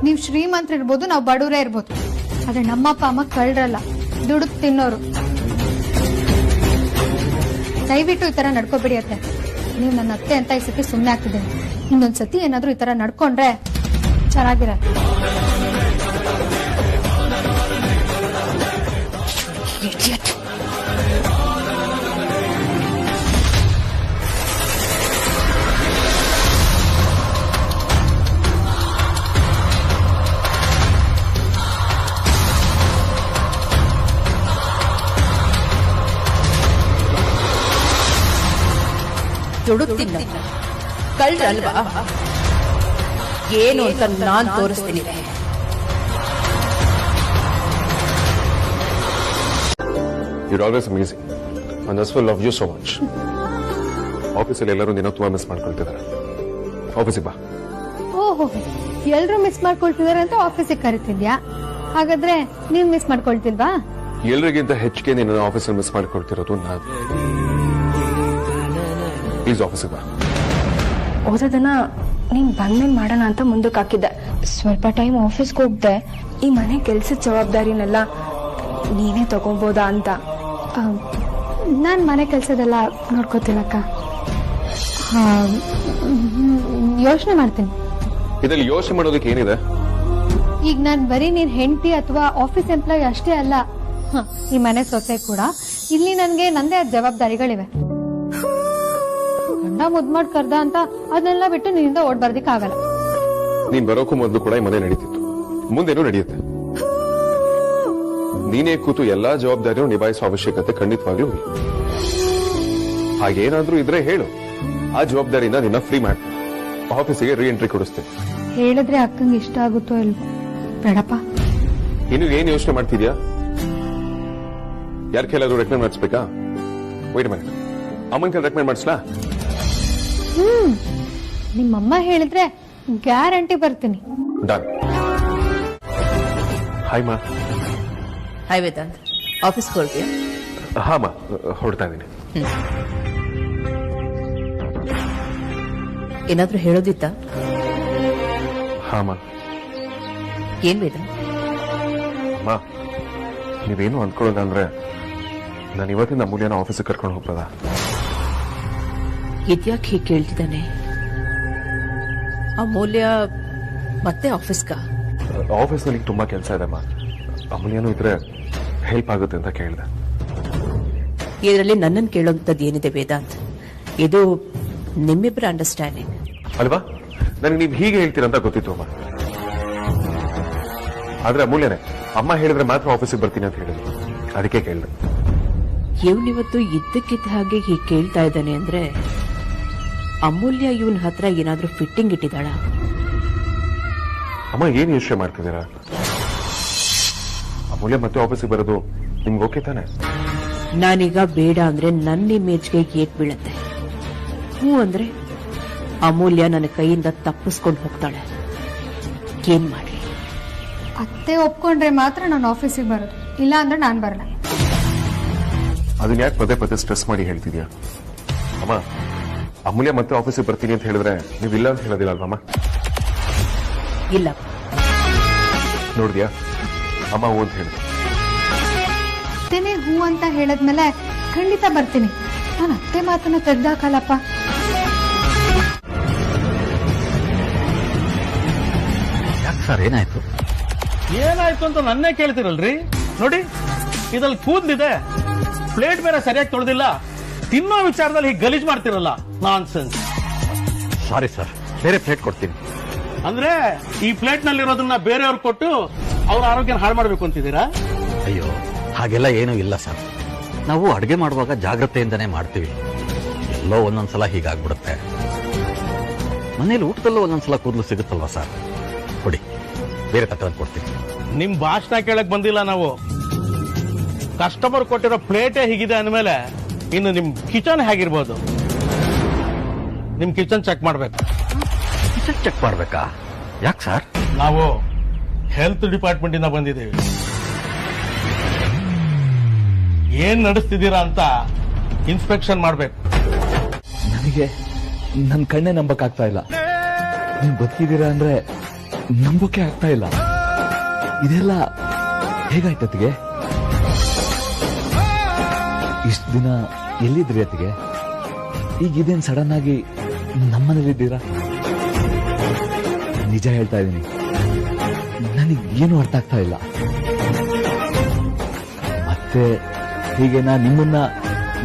ನೀವ್ ಶ್ರೀಮಂತರಿರ್ಬೋದು, ನಾವ್ ಬಡವರೇ ಇರ್ಬೋದು, ಆದ್ರೆ ನಮ್ಮಪ್ಪ ಅಮ್ಮ ಕಳ್ರಲ್ಲ, ದುಡುಕ್ ತಿನ್ನೋರು. ದಯವಿಟ್ಟು ಈ ತರ ನಡ್ಕೋಬಿಡಿ ಅತ್ತೆ. ನೀವ್ ನನ್ನ ಅತ್ತೆ ಅಂತ ಈ ಸತಿ ಸುಮ್ನೆ ಆಗ್ತಿದ್ದೀನಿ. ಇನ್ನೊಂದ್ಸತಿ ಏನಾದ್ರೂ ಈ ತರ ನಡ್ಕೊಂಡ್ರೆ ಚೆನ್ನಾಗಿರಲ್ಲ. ದುಡುಕ್ತಿನ್ನ ಕಳ್ರಲ್ವಾ? ಏನು ಅಂತ ನಾನ್ ತೋರಿಸ್ತೀನಿ. You're always amazing. And that's why I love you so much. ಆಫೀಸಲ್ಲಿ ಎಲ್ಲರೂ ನಿನ್ನ ತುಂಬಾ ಮಿಸ್ ಮಾಡ್ಕೊಳ್ತಿದ್ದಾರೆ. ಆಫೀಸಿಗೆ ಬಾ. ಓಹೋ, ಎಲ್ರು ಮಿಸ್ ಮಾಡ್ಕೊಳ್ತಿದಾರೆ ಅಂತ ಆಫೀಸಿಗೆ ಕರಿತಿದ್ಯಾ? ಹಾಗಾದ್ರೆ ನೀವ್ ಮಿಸ್ ಮಾಡ್ಕೊಳ್ತಿಲ್ವಾ? ಎಲ್ರಿಗಿಂತ ಹೆಚ್ಚಿಗೆ ನಿನ್ನ ಆಫೀಸಲ್ಲಿ ಮಿಸ್ ಮಾಡ್ಕೊಳ್ತಿರೋದು ನಾನು. ಪ್ಲೀಸ್ ಆಫೀಸಿಗೆ ಬಾ. ಓದೋದನ್ನ ನೀನ್ ಬಂದ್ಮೇಲೆ ಮಾಡೋಣ ಅಂತ ಮುಂದಕ್ಕೆ ಹಾಕಿದ್ದೆ. ಸ್ವಲ್ಪ ಟೈಮ್ ಆಫೀಸ್ಗೆ ಹೋಗ್ದೆ. ಈ ಮನೆ ಕೆಲ್ಸದ ಜವಾಬ್ದಾರಿನೆಲ್ಲ ನೀನೇ ತಗೊಬೋದಾ ಅಂತ. ನಾನ್ ಮನೆ ಕೆಲ್ಸದೆಲ್ಲ ನೋಡ್ಕೋತೀನಕ್ಕ. ಯೋಚನೆ ಮಾಡ್ತೀನಿ. ಇದರಲ್ಲಿ ಯೋಚನೆ ಮಾಡೋದಕ್ಕೆ ಏನಿದೆ? ಈಗ ನಾನ್ ಬರೀ ನೀನ್ ಹೆಂಡತಿ ಅಥವಾ ಆಫೀಸ್ ಎಂಪ್ಲಾಯ್ ಅಷ್ಟೇ ಅಲ್ಲ, ಈ ಮನೆ ಸೊಸೆ ಕೂಡ. ಇಲ್ಲಿ ನನ್ಗೆ ನಂದೇ ಜವಾಬ್ದಾರಿಗಳಿವೆ. ಗಂಡ ಮುದ್ ಮಾಡ್ ಕರ್ದ ಅಂತ ಅದನ್ನೆಲ್ಲ ಬಿಟ್ಟು ನಿನ್ನಿಂದ ಓಡ್ ಬರ್ದಿಕ್ಕಾಗಲ್ಲ. ನೀನ್ ಬರೋಕ್ಕೂ ಮೊದಲು ಕೂಡ ಈ ಮನೆ ನಡೀತಿತ್ತು, ಮುಂದೇನೂ ನಡೆಯುತ್ತೆ. ನೀನೇ ಕೂತು ಎಲ್ಲಾ ಜವಾಬ್ದಾರಿಯನ್ನು ನಿಭಾಯಿಸುವ ಅವಶ್ಯಕತೆ ಖಂಡಿತವಾಗ್ಲೂ ಇಲ್ಲ. ಹಾಗೇನಾದ್ರೂ ಇದ್ರೆ ಹೇಳು, ಆ ಜವಾಬ್ದಾರಿಯಿಂದ ನಿನ್ನ ಫ್ರೀ ಮಾಡ್ತೀನಿ. ಆಫೀಸಿಗೆ ರೀ ಎಂಟ್ರಿ ಕೊಡಿಸ್ತೇನೆ. ಹೇಳಿದ್ರೆ ಅಕ್ಕಂಗೆ ಇಷ್ಟ ಆಗುತ್ತೋ ಇಲ್ವೋ? ಬೇಡಪ್ಪ. ಇನ್ನು ಏನ್ ಯೋಚನೆ ಮಾಡ್ತಿದ್ಯಾ? ಯಾರ ಕೈಲಾದ್ರೂ ರೆಕಮೆಂಡ್ ಮಾಡಿಸ್ಬೇಕಾ? ವೈಟ್ ಮಾಡಿ, ಅಮ್ಮನ ಕೈ ರೆಕಮೆಂಡ್ ಮಾಡಿಸ್ಲಾ? ನಿಮ್ಮಮ್ಮ ಹೇಳಿದ್ರೆ ಗ್ಯಾರಂಟಿ ಬರ್ತೀನಿ. ಡನ್. ಹಾಯ್ ಮಾ. ಹಾಯ್ ವೇದಾಂತ್, ಆಫೀಸ್ಗೆ ಹೊರಟಿಯಾ? ಹಾ ಮಾ, ಹೊರಡ್ತಾ ಇದ್ದೀನಿ. ಏನಾದ್ರೂ ಹೇಳೋದಿತ್ತ? ಹಾ ಮಾ. ಏನ್ ವೇದಾಂತ್? ಮಾ, ನೀವೇನು ಅಂದ್ಕೊಳ್ಳೋದ ಅಂದ್ರೆ ನಾನು ಇವತ್ತಿನ ಅಮೂಲ್ಯನ ಆಫೀಸಿಗೆ ಕರ್ಕೊಂಡು ಹೋಗ್ಬೋದಾ? ಇದ್ಯಾಕೆ ಹೀಗೆ ಕೇಳ್ತಿದ್ದಾನೆ? ಅಮೂಲ್ಯ ಮತ್ತೆ ಆಫೀಸ್ಗ? ಆಫೀಸ್ನಲ್ಲಿ ತುಂಬಾ ಕೆಲಸ ಇದೆ ಮಾ, ಅಮೂಲ್ಯನೂ ಇದ್ರೆ ಹೆಲ್ಪ್ ಆಗುತ್ತೆ ಅಂತ ಕೇಳಿದೆ. ಇದರಲ್ಲಿ ನನ್ನನ್ನು ಕೇಳೋಂಥದ್ದು ಏನಿದೆ ವೇದಾಂತ್? ಇದು ನಿಮ್ಮಿಬ್ಬರ ಅಂಡರ್ಸ್ಟ್ಯಾಂಡಿಂಗ್ ಅಲ್ವಾ? ನನಗೆ ನೀವು ಹೀಗೆ ಹೇಳ್ತೀರಂತ ಗೊತ್ತಿತ್ತು ಅಮ್ಮ. ಆದ್ರೆ ಅಮೂಲ್ಯನೇ ಅಮ್ಮ ಹೇಳಿದ್ರೆ ಮಾತ್ರ ಆಫೀಸಿಗೆ ಬರ್ತೀನಿ ಅಂತ ಹೇಳಿದ್ರು, ಅದಕ್ಕೆ ಕೇಳಿದೆ. ಇವನಿವತ್ತು ಇದ್ದಕ್ಕಿದ್ದ ಹಾಗೆ ಹೀಗೆ ಕೇಳ್ತಾ ಇದ್ದಾನೆ ಅಂದ್ರೆ ಅಮೂಲ್ಯ ಇವನ್ ಹತ್ರ ಏನಾದ್ರೂ ಫಿಟ್ಟಿಂಗ್ ಇಟ್ಟಿದ್ದಾಳ? ಅಮ್ಮ ಏನ್ ಯೋಚನೆ ಮಾಡ್ತಿದ್ದೀರಾ? ಅಮೂಲ್ಯ ಮತ್ತೆ ಆಫೀಸಿಗೆ ಬರೋದು ನಿಮ್ಗೆ ಓಕೆ ತಾನೆ? ನಾನೀಗ ಬೇಡ ಅಂದ್ರೆ ನನ್ನ ಇಮೇಜ್ಗೆ ಏಟ್ ಬೀಳತ್ತೆ. ಹ್ಞೂ ಅಂದ್ರೆ ಅಮೂಲ್ಯ ನನ್ನ ಕೈಯಿಂದ ತಪ್ಪಿಸ್ಕೊಂಡು ಹೋಗ್ತಾಳೆ. ಏನ್ ಮಾಡ್ಲಿ? ಅತ್ತೆ ಒಪ್ಕೊಂಡ್ರೆ ಮಾತ್ರ ನಾನು ಆಫೀಸಿಗೆ ಬರೋದು. ಇಲ್ಲ ಅಂದ್ರೆ ನಾನು ಬರಲ್ಲ. ಅದನ್ನ ಯಾಕೆ ಪದೇ ಪದೇ ಸ್ಟ್ರೆಸ್ ಮಾಡಿ ಹೇಳ್ತಿದ್ಯಾ ಅಮ್ಮ? ಅಮೂಲ್ಯ ಮತ್ತೆ ಆಫೀಸಿಗೆ ಬರ್ತೀನಿ ಅಂತ ಹೇಳಿದ್ರೆ ನೀವು ಇಲ್ಲ ಅಂತ ಹೇಳೋದಿಲ್ಲ ಅಲ್ವಮ್ಮ? ಇಲ್ಲ. ನೋಡಿದ್ಯಾ ಅಮ್ಮ ಹೂ ಅಂತ ಹೇಳಿದ್ರು. ಅತ್ತೆನೇ ಹೂ ಅಂತ ಹೇಳದ್ಮೇಲೆ ಖಂಡಿತ ಬರ್ತೀನಿ. ನಾನು ಅತ್ತೆ ಮಾತನ್ನ ತೆಗ್ದಾಕಲ್ಲಪ್ಪ. ಯಾಕೆ ಸರ್ ಏನಾಯ್ತು? ಏನಾಯ್ತು ಅಂತ ನನ್ನೇ ಕೇಳ್ತಿರಲ್ರಿ? ನೋಡಿ ಇದ್ರಲ್ಲಿ ಕೂದ್ಲಿದೆ, ಪ್ಲೇಟ್ ಬೇರೆ ಸರಿಯಾಗಿ ತೊಳೆದಿಲ್ಲ, ತಿನ್ನೋ ವಿಚಾರದಲ್ಲಿ ಹೀಗೆ ಗಲೀಜ್ ಮಾಡ್ತಿರಲ್ಲ, ನಾನ್ ಸೆನ್ಸ್. ಸಾರಿ ಸರ್, ಬೇರೆ ಪ್ಲೇಟ್ ಕೊಡ್ತೀನಿ. ಅಂದ್ರೆ ಈ ಪ್ಲೇಟ್ ನಲ್ಲಿರೋದನ್ನ ಬೇರೆಯವ್ರಿಗೆ ಕೊಟ್ಟು ಅವ್ರ ಆರೋಗ್ಯನ ಹಾಳು ಮಾಡ್ಬೇಕು ಅಂತಿದ್ದೀರಾ? ಅಯ್ಯೋ ಹಾಗೆಲ್ಲ ಏನೂ ಇಲ್ಲ ಸರ್. ನಾವು ಅಡುಗೆ ಮಾಡುವಾಗ ಜಾಗ್ರತೆಯಿಂದನೇ ಮಾಡ್ತೀವಿ. ಎಲ್ಲೋ ಒಂದೊಂದ್ಸಲ ಹೀಗಾಗ್ಬಿಡುತ್ತೆ. ಮನೇಲಿ ಊಟದಲ್ಲೂ ಒಂದೊಂದ್ಸಲ ಕೂದಲು ಸಿಗುತ್ತಲ್ವಾ ಸರ್? ಕೊಡಿ, ಬೇರೆ ತಕ್ಕ ಕೊಡ್ತೀನಿ. ನಿಮ್ ಭಾಷಣ ಕೇಳಕ್ ಬಂದಿಲ್ಲ ನಾವು. ಕಸ್ಟಮರ್ ಕೊಟ್ಟಿರೋ ಪ್ಲೇಟೇ ಹೀಗಿದೆ ಅಂದ್ಮೇಲೆ ಇನ್ನು ನಿಮ್ ಕಿಚನ್ ಹೇಗಿರ್ಬೋದು? ನಿಮ್ ಕಿಚನ್ ಚೆಕ್ ಮಾಡ್ಬೇಕು. ಕಿಚನ್ ಚೆಕ್ ಮಾಡ್ಬೇಕಾ? ಯಾಕೆ ಸರ್? ನಾವು ಹೆಲ್ತ್ ಡಿಪಾರ್ಟ್ಮೆಂಟ್ ಇಂದ ಬಂದಿದ್ದೀವಿ. ಏನ್ ನಡೆಸ್ತಿದ್ದೀರಾ ಅಂತ ಇನ್ಸ್ಪೆಕ್ಷನ್ ಮಾಡ್ಬೇಕು. ನನಗೆ ನನ್ನ ಕಣ್ಣೇ ನಂಬಕ್ಕಾಗ್ತಾ ಇಲ್ಲ. ನೀವು ಬದುಕಿದ್ದೀರಾ ಅಂದ್ರೆ ನಂಬಕ್ಕೆ ಆಗ್ತಾ ಇಲ್ಲ. ಇದೆಲ್ಲ ಹೇಗಾಯ್ತತಿಗೆ? ಇಷ್ಟು ದಿನ ಎಲ್ಲಿದ್ರಿ ಅತ್ತಿಗೆ? ಈಗ ಇದೇನ್ ಸಡನ್ ಆಗಿ ನಮ್ಮನೇಲಿದ್ದೀರಾ? ನಿಜ ಹೇಳ್ತಾ ಇದ್ದೀನಿ, ನನಗೆ ಏನು ಅರ್ಥ ಆಗ್ತಾ ಇಲ್ಲ. ಮತ್ತೆ ಹೀಗೆ ನಾ ನಿಮ್ಮನ್ನ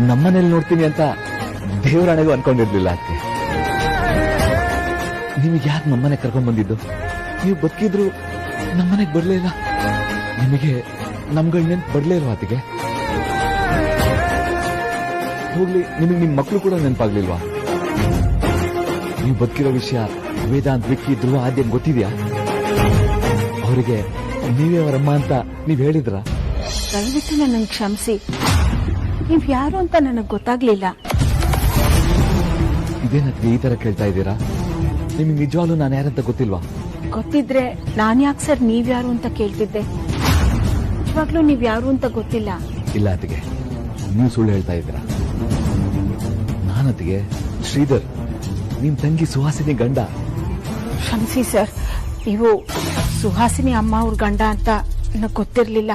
ನಮ್ಮನೇಲಿ ನೋಡ್ತೀನಿ ಅಂತ ದೇವರಾಣೆಗೂ ಅನ್ಕೊಂಡಿರ್ಲಿಲ್ಲ ಅದಕ್ಕೆ. ನಿಮಗೆ ಯಾಕೆ ನಮ್ಮನೆ ಕರ್ಕೊಂಡ್ ಬಂದಿದ್ದು? ನೀವು ಬದುಕಿದ್ರು ನಮ್ಮನೆಗೆ ಬರ್ಲೇ ಇಲ್ಲ. ನಿಮಗೆ ನಮ್ಗಳ ನೆನ್ಪು ಬರ್ಲೇ ಇಲ್ವಾ ಅದಕ್ಕೆ? ಹೋಗ್ಲಿ, ನಿಮಗೆ ನಿಮ್ ಮಕ್ಕಳು ಕೂಡ ನೆನಪಾಗ್ಲಿಲ್ವಾ? ನೀವು ಬದುಕಿರೋ ವಿಷಯ ವೇದಾಂತ್, ವಿಕ್ಕಿ, ಧ್ರುವ, ಆದ್ಯ ಗೊತ್ತಿದ್ಯಾ? ಅವರಿಗೆ ನೀವೇ ಅವರಮ್ಮ ಅಂತ ನೀವ್ ಹೇಳಿದ್ರ? ದಯವಿಟ್ಟು ನನಗೆ ಕ್ಷಮಿಸಿ. ನೀವ್ ಯಾರು ಅಂತ ನನಗೆ ಗೊತ್ತಾಗ್ಲಿಲ್ಲ. ಇದೇನಕ್ಕೆ ಈ ತರ ಕೇಳ್ತಾ ಇದ್ದೀರಾ? ನಿಮ್ಗೆ ನಿಜವಾಗ್ಲೂ ನಾನು ಯಾರಂತ ಗೊತ್ತಿಲ್ವಾ? ಗೊತ್ತಿದ್ರೆ ನಾನ್ ಯಾಕೆ ಸರ್ ನೀವ್ಯಾರು ಅಂತ ಕೇಳ್ತಿದ್ದೆ. ನಿಜವಾಗ್ಲೂ ನೀವ್ ಯಾರು ಅಂತ ಗೊತ್ತಿಲ್ಲ. ಇಲ್ಲ ಅತಿಗೆ, ನೀವು ಸುಳ್ಳು ಹೇಳ್ತಾ ಇದ್ದೀರಾ. ನಾನತಿಗೆ ಶ್ರೀಧರ್, ನಿಮ್ ತಂಗಿ ಸುಹಾಸಿನಿ ಗಂಡ. ಕ್ಷಮಿಸಿ ಸರ್, ನೀವು ಸುಹಾಸಿನಿ ಅಮ್ಮ ಅವ್ರ ಗಂಡ ಅಂತ ನನಗೆ ಗೊತ್ತಿರ್ಲಿಲ್ಲ.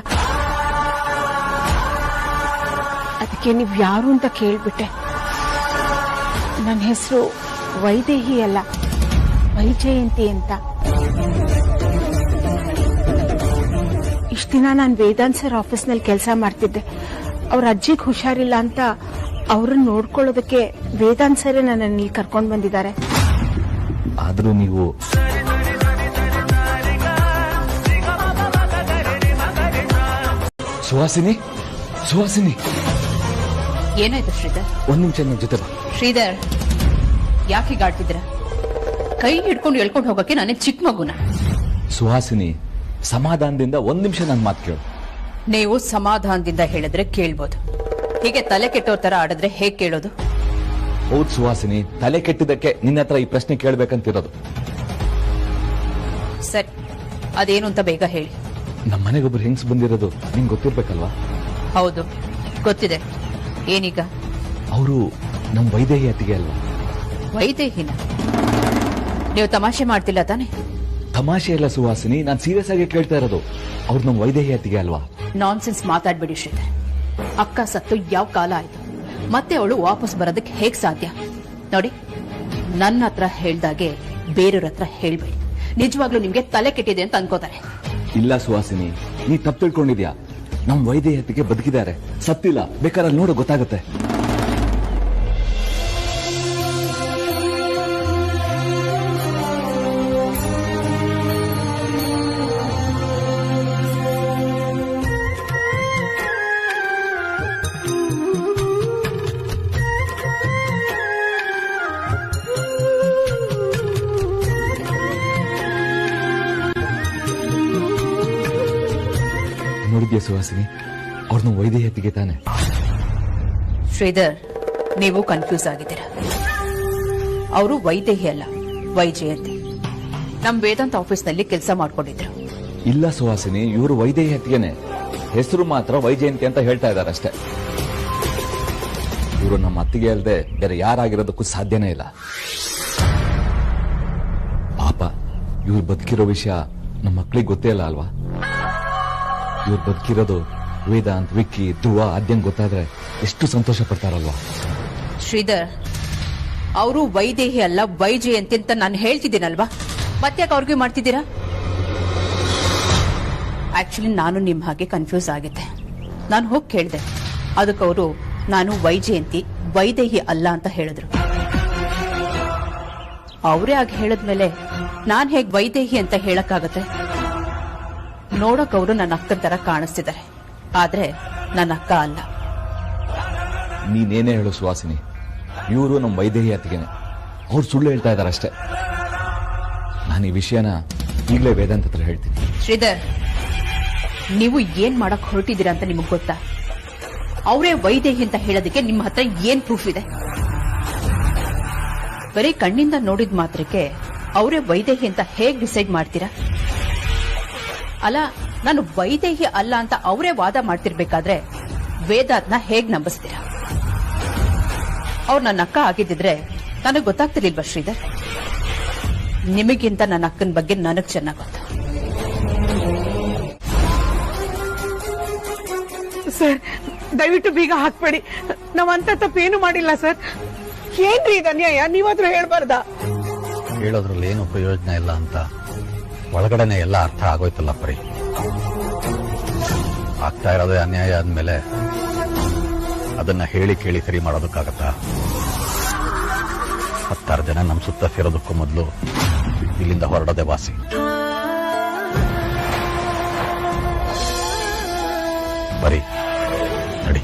ಅದಕ್ಕೆ ನೀವ್ ಯಾರು ಅಂತ ಕೇಳ್ಬಿಟ್ಟೆ. ನನ್ನ ಹೆಸರು ವೈದೇಹಿ ಅಲ್ಲ, ವೈಜಯಂತಿ ಅಂತ. ಇಷ್ಟ ದಿನ ನಾನು ವೇದಾಂತ್ ಸರ್ ಆಫೀಸ್ನಲ್ಲಿ ಕೆಲಸ ಮಾಡ್ತಿದ್ದೆ. ಅವ್ರ ಅಜ್ಜಿಗೆ ಹುಷಾರಿಲ್ಲ ಅಂತ ಅವ್ರನ್ನ ನೋಡ್ಕೊಳ್ಳೋದಕ್ಕೆ ವೇದಾಂತ್ ಸರೇ ನನ್ನನ್ನು ಇಲ್ಲಿ ಕರ್ಕೊಂಡು ಬಂದಿದ್ದಾರೆ. ಆದ್ರೂ ನೀವು ಸುಹಾಸಿನಿ, ಸುಹಾಸಿನಿ, ಏನಾಯ್ತು ಶ್ರೀಧರ್? ಒಂದ್ ನಿಮಿಷ ನನ್ನ ಜೊತೆ ಬಾ. ಶ್ರೀಧರ್, ಯಾಕೆ ಹೀಗಾಡ್ತಿದ್ರ? ಕೈ ಹಿಡ್ಕೊಂಡು ಎಳ್ಕೊಂಡು ಹೋಗಕ್ಕೆ ನಾನೇ ಚಿಕ್ಕ ಮಗುನ? ಸುಹಾಸಿನಿ, ಸಮಾಧಾನದಿಂದ ಒಂದ್ ನಿಮಿಷ ನನ್ನ ಮಾತು ಕೇಳು. ನೀವು ಸಮಾಧಾನದಿಂದ ಹೇಳಿದ್ರೆ ಕೇಳ್ಬೋದು, ಹೀಗೆ ತಲೆ ಕೆಟ್ಟೋರ್ ತರ ಆಡಿದ್ರೆ ಹೇಗ್ ಕೇಳೋದು? ಹೌದು ಸುಹಾಸಿನಿ, ತಲೆ ಕೆಟ್ಟಿದ್ದಕ್ಕೆ ನಿನ್ನ ಹತ್ರ ಈ ಪ್ರಶ್ನೆ ಕೇಳ್ಬೇಕಂತಿರೋದು. ಸರಿ, ಅದೇನು ಅಂತ ಬೇಗ ಹೇಳಿ. ನಮ್ಮ ಮನೆಗೊಬ್ರು ಹೆಂಗ್ಸ್ ಬಂದಿರೋದು ನಿಂಗೆ ಗೊತ್ತಿರ್ಬೇಕಲ್ವಾ? ಹೌದು, ಗೊತ್ತಿದೆ. ಏನೀಗ? ಅವರು ನಮ್ಮ ವೈದೇಹಿ ಅತ್ತಿಗೆ ಅಲ್ವಾ? ವೈದೇಹಿನ? ನೀವು ತಮಾಷೆ ಮಾಡ್ತಿಲ್ಲ ತಾನೆ? ತಮಾಷೆ ಇಲ್ಲ ಸುಹಾಸಿನಿ, ನಾನು ಸೀರಿಯಸ್ ಆಗಿ ಕೇಳ್ತಾ ಇರೋದು. ಅವ್ರು ನಮ್ಮ ವೈದೇಹಿ ಅತ್ತಿಗೆ ಅಲ್ವಾ? ನಾನ್ಸೆನ್ಸ್ ಮಾತಾಡ್ಬೇಡಿ ಶ್ರೀಧರ್. ಅಕ್ಕ ಸತ್ತು ಯಾವ ಕಾಲ ಆಯ್ತು, ಮತ್ತೆ ಅವಳು ವಾಪಸ್ ಬರೋದಕ್ಕೆ ಹೇಗ್ ಸಾಧ್ಯ? ನೋಡಿ, ನನ್ನ ಹತ್ರ ಹೇಳ್ದಾಗೆ ಬೇರೆಯವ್ರ ಹತ್ರ ಹೇಳ್ಬೇಡಿ. ನಿಜವಾಗ್ಲೂ ನಿಮ್ಗೆ ತಲೆ ಕೆಟ್ಟಿದೆ ಅಂತ ಅನ್ಕೋತಾರೆ. ಇಲ್ಲ ಸುಹಾಸಿನಿ, ನೀ ತಪ್ಪು ತಿಳ್ಕೊಂಡಿದ್ಯಾ. ನಮ್ಮ ವೈದೇಹಿ ಅತ್ತಿಗೆ ಬದುಕಿದ್ದಾರೆ, ಸತ್ತಿಲ್ಲ. ಬೇಕಾದ್ರೆ ನೋಡು, ಗೊತ್ತಾಗುತ್ತೆ. ನೋಡಿದ್ಯಾ ಸುಹಾಸಿನಿ, ಅವ್ರನ್ನ ವೈದೇಹಿ ಅತ್ತಿಗೆ ತಾನೆ? ಶ್ರೀಧರ್, ನೀವು ಕನ್ಫ್ಯೂಸ್ ಆಗಿದ್ದೀರಾ. ಅವರು ವೈದೇಹಿ ಅಲ್ಲ, ವೈಜಯಂತಿ. ನಮ್ ವೇದಾಂತ್ ಆಫೀಸ್ನಲ್ಲಿ ಕೆಲಸ ಮಾಡ್ಕೊಂಡಿದ್ರು. ಇಲ್ಲ ಸುಹಾಸಿನಿ, ಇವರು ವೈದೇಹಿ ಅತ್ತಿಗೆನೆ. ಹೆಸರು ಮಾತ್ರ ವೈಜಯಂತಿ ಅಂತ ಹೇಳ್ತಾ ಇದ್ದಾರೆ ಅಷ್ಟೇ. ಇವರು ನಮ್ಮ ಅತ್ತಿಗೆ ಅಲ್ಲದೆ ಬೇರೆ ಯಾರಾಗಿರೋದಕ್ಕೂ ಸಾಧ್ಯನೇ ಇಲ್ಲ. ಪಾಪ ಇವ್ರು ಬದುಕಿರೋ ವಿಷಯ ನಮ್ಮ ಮಕ್ಳಿಗೆ ಗೊತ್ತೇ ಇಲ್ಲ ಅಲ್ವಾ? ಇವ್ರು ಬದುಕಿರೋದು ವೇದಾಂತ್, ವಿಕ್ಕಿ, ಧ್ರುವ, ಆದ್ಯಂಗ್ ಗೊತ್ತಾದ್ರೆ ಎಷ್ಟು ಸಂತೋಷ ಪಡ್ತಾರಲ್ವಾ? ಶ್ರೀಧರ್, ಅವರು ವೈದೇಹಿ ಅಲ್ಲ ವೈಜಯಂತಿ ಅಂತ ನಾನು ಹೇಳ್ತಿದ್ದೀನಲ್ವಾ, ಮತ್ತ್ಯಾಕೆ ಅವ್ರಿಗೆ ಮಾಡ್ತಿದ್ದೀರಾ? ಆಕ್ಚುಲಿ ನಾನು ನಿಮ್ಮ ಹಾಗೆ ಕನ್ಫ್ಯೂಸ್ ಆಗಿದ್ದೆ. ನಾನು ಹೋಗಿ ಕೇಳಿದೆ, ಅದಕ್ಕೆ ಅವರು ನಾನು ವೈಜಯಂತಿ ವೈದೇಹಿ ಅಲ್ಲ ಅಂತ ಹೇಳಿದ್ರು. ಅವರೇ ಆಗ ಹೇಳಿದ್ಮೇಲೆ ನಾನ್ ಹೇಗ್ ವೈದೇಹಿ ಅಂತ ಹೇಳಕ್ಕಾಗತ್ತೆ? ನೋಡಕ್ ಅವರು ನನ್ನ ಅಕ್ಕನ ತರ ಕಾಣಿಸ್ತಿದ್ದಾರೆ, ಆದ್ರೆ ನನ್ನ ಅಕ್ಕ ಅಲ್ಲ. ನೀನೇನೇ ಹೇಳು ಸುಹಾಸಿನಿ, ಇವರು ನಮ್ಮ ವೈದೇಹಿ ಅತ್ತಿಗೆನೆ. ಅವ್ರು ಸುಳ್ಳು ಹೇಳ್ತಾ ಇದ್ದಾರೆ ಅಷ್ಟೇ. ನಾನು ಈ ವಿಷಯನ ಈಗಲೇ ವೇದಾಂತ ಹತ್ರ ಹೇಳ್ತೀನಿ. ಶ್ರೀಧರ್, ನೀವು ಏನ್ ಮಾಡಕ್ ಹೊರಟಿದ್ದೀರಾ ಅಂತ ನಿಮಗ್ ಗೊತ್ತಾ? ಅವರೇ ವೈದೇಹಿ ಅಂತ ಹೇಳೋದಕ್ಕೆ ನಿಮ್ಮ ಹತ್ರ ಏನ್ ಪ್ರೂಫ್ ಇದೆ? ಬರೀ ಕಣ್ಣಿಂದ ನೋಡಿದ ಮಾತ್ರಕ್ಕೆ ಅವರೇ ವೈದೇಹಿ ಅಂತ ಹೇಗ್ ಡಿಸೈಡ್ ಮಾಡ್ತೀರಾ? ಅಲ್ಲ, ನಾನು ವೈದೇಹಿ ಅಲ್ಲ ಅಂತ ಅವರೇ ವಾದ ಮಾಡ್ತಿರ್ಬೇಕಾದ್ರೆ ವೇದಾಂತ್ನ ಹೇಗ್ ನಂಬಿಸ್ತೀರಾ? ಅವ್ರು ನನ್ನ ಅಕ್ಕ ಆಗಿದ್ದಿದ್ರೆ ನನಗೆ ಗೊತ್ತಾಗ್ತಿರ್ಲಿಲ್ವಾ ಶ್ರೀಧರ್? ನಿಮಗಿಂತ ನನ್ನ ಅಕ್ಕನ ಬಗ್ಗೆ ನನಗ್ ಚೆನ್ನಾಗ್ ಗೊತ್ತು. ಸರ್, ದಯವಿಟ್ಟು ಬೀಗ ಹಾಕ್ಬೇಡಿ. ನಾವಂತ ತಪ್ಪೇನು ಮಾಡಿಲ್ಲ ಸರ್. ಏನ್ರಿ ಇದು ಅನ್ಯಾಯ? ನೀವಾದ್ರೂ ಹೇಳ್ಬಾರ್ದಾ? ಹೇಳೋದ್ರಲ್ಲಿ ಏನು ಪ್ರಯೋಜನ ಇಲ್ಲ ಅಂತ ಒಳಗಡೆನೆ ಎಲ್ಲ ಅರ್ಥ ಆಗೋಯ್ತಲ್ಲ ಪರಿ. ಆಗ್ತಾ ಇರೋದೇ ಅನ್ಯಾಯ ಆದ್ಮೇಲೆ ಅದನ್ನ ಹೇಳಿ ಕೇಳಿ ಸರಿ ಮಾಡೋದಕ್ಕಾಗತ್ತಾ? 10 ಜನ ನಮ್ ಸುತ್ತ ಸೇರೋದಕ್ಕೂ ಮೊದಲು ಇಲ್ಲಿಂದ ಹೊರಡೋದೆ ವಾಸಿ. ಬರೀ ನಡಿ.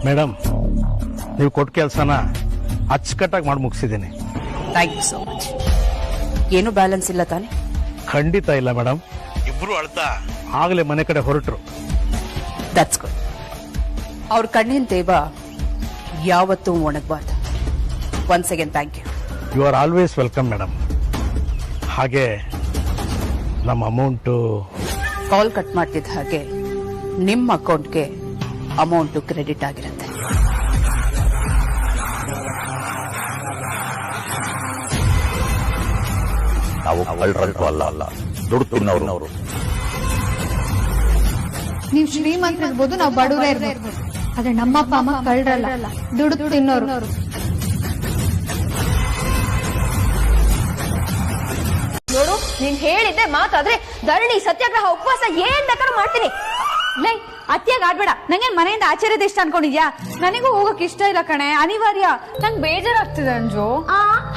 ಮೇಡಮ್, ನೀವು ಕೊಟ್ಟ ಕೆಲಸನ ಅಚ್ಚುಕಟ್ಟಾಗಿ ಮಾಡಿ ಮುಗಿಸಿದ್ದೀನಿ. Thank you so much. ಏನು ಬ್ಯಾಲೆನ್ಸ್ ಇಲ್ಲ ತಾನೆ? ಖಂಡಿತ ಇಲ್ಲ ಮೇಡಮ್. ಇಬ್ರು ಅಳ್ತಾ ಆಗಲೇ ಮನೆ ಕಡೆ ಹೊರಟರು. That's good. ಅವ್ರ ಕಣ್ಣಿನ ತೇವ ಯಾವತ್ತೂ ಒಣಗಬಾರ್ದು. Once again thank you. You are always welcome madam. ಹಾಗೆ ನಮ್ಮ ಅಮೌಂಟು ಕಾಲ್ ಕಟ್ ಮಾಡ್ತಿದ್ದ ಹಾಗೆ ನಿಮ್ಮ ಅಕೌಂಟ್ಗೆ ಅಮೌಂಟು ಕ್ರೆಡಿಟ್ ಆಗಿರುತ್ತೆ. ನಾವು ಕಳ್ಳರಂತೂ ಅಲ್ಲ, ದುಡ್ಡು ತಿನ್ನೋರು. ನೀವು ಶ್ರೀಮಂತರಿರ್ಬೋದು, ನಾವು ಬಡವರೇ ಇರ್ಬೋದು, ಆದ್ರೆ ನಮ್ಮಪ್ಪ ಅಮ್ಮ ಕಳ್ಳರಲ್ಲ, ದುಡ್ಡು ತಿನ್ನೋರು. ನೋಡು, ನೀನ್ ಹೇಳಿದ್ದೆ ಮಾತಾದ್ರೆ ಧರಣಿ, ಸತ್ಯಾಗ್ರಹ, ಉಪವಾಸ ಏನ್ ಬೇಕಾದ್ರೂ ಮಾಡ್ತೀನಿ. ಲೈ, ಅತ್ಯಾಗ ಆಡ್ಬೇಡ. ನಂಗೆ ಮನೆಯಿಂದ ಆಚೆರದ ಇಷ್ಟ ಅನ್ಕೊಂಡಿದ್ಯಾ? ನನಗೂ ಹೋಗಕ್ ಇಷ್ಟ ಇಲ್ಲ ಕಣೆ, ಅನಿವಾರ್ಯ. ನಂಗೆ ಬೇಜಾರಾಗ್ತಿದೆ ಅಂಜು.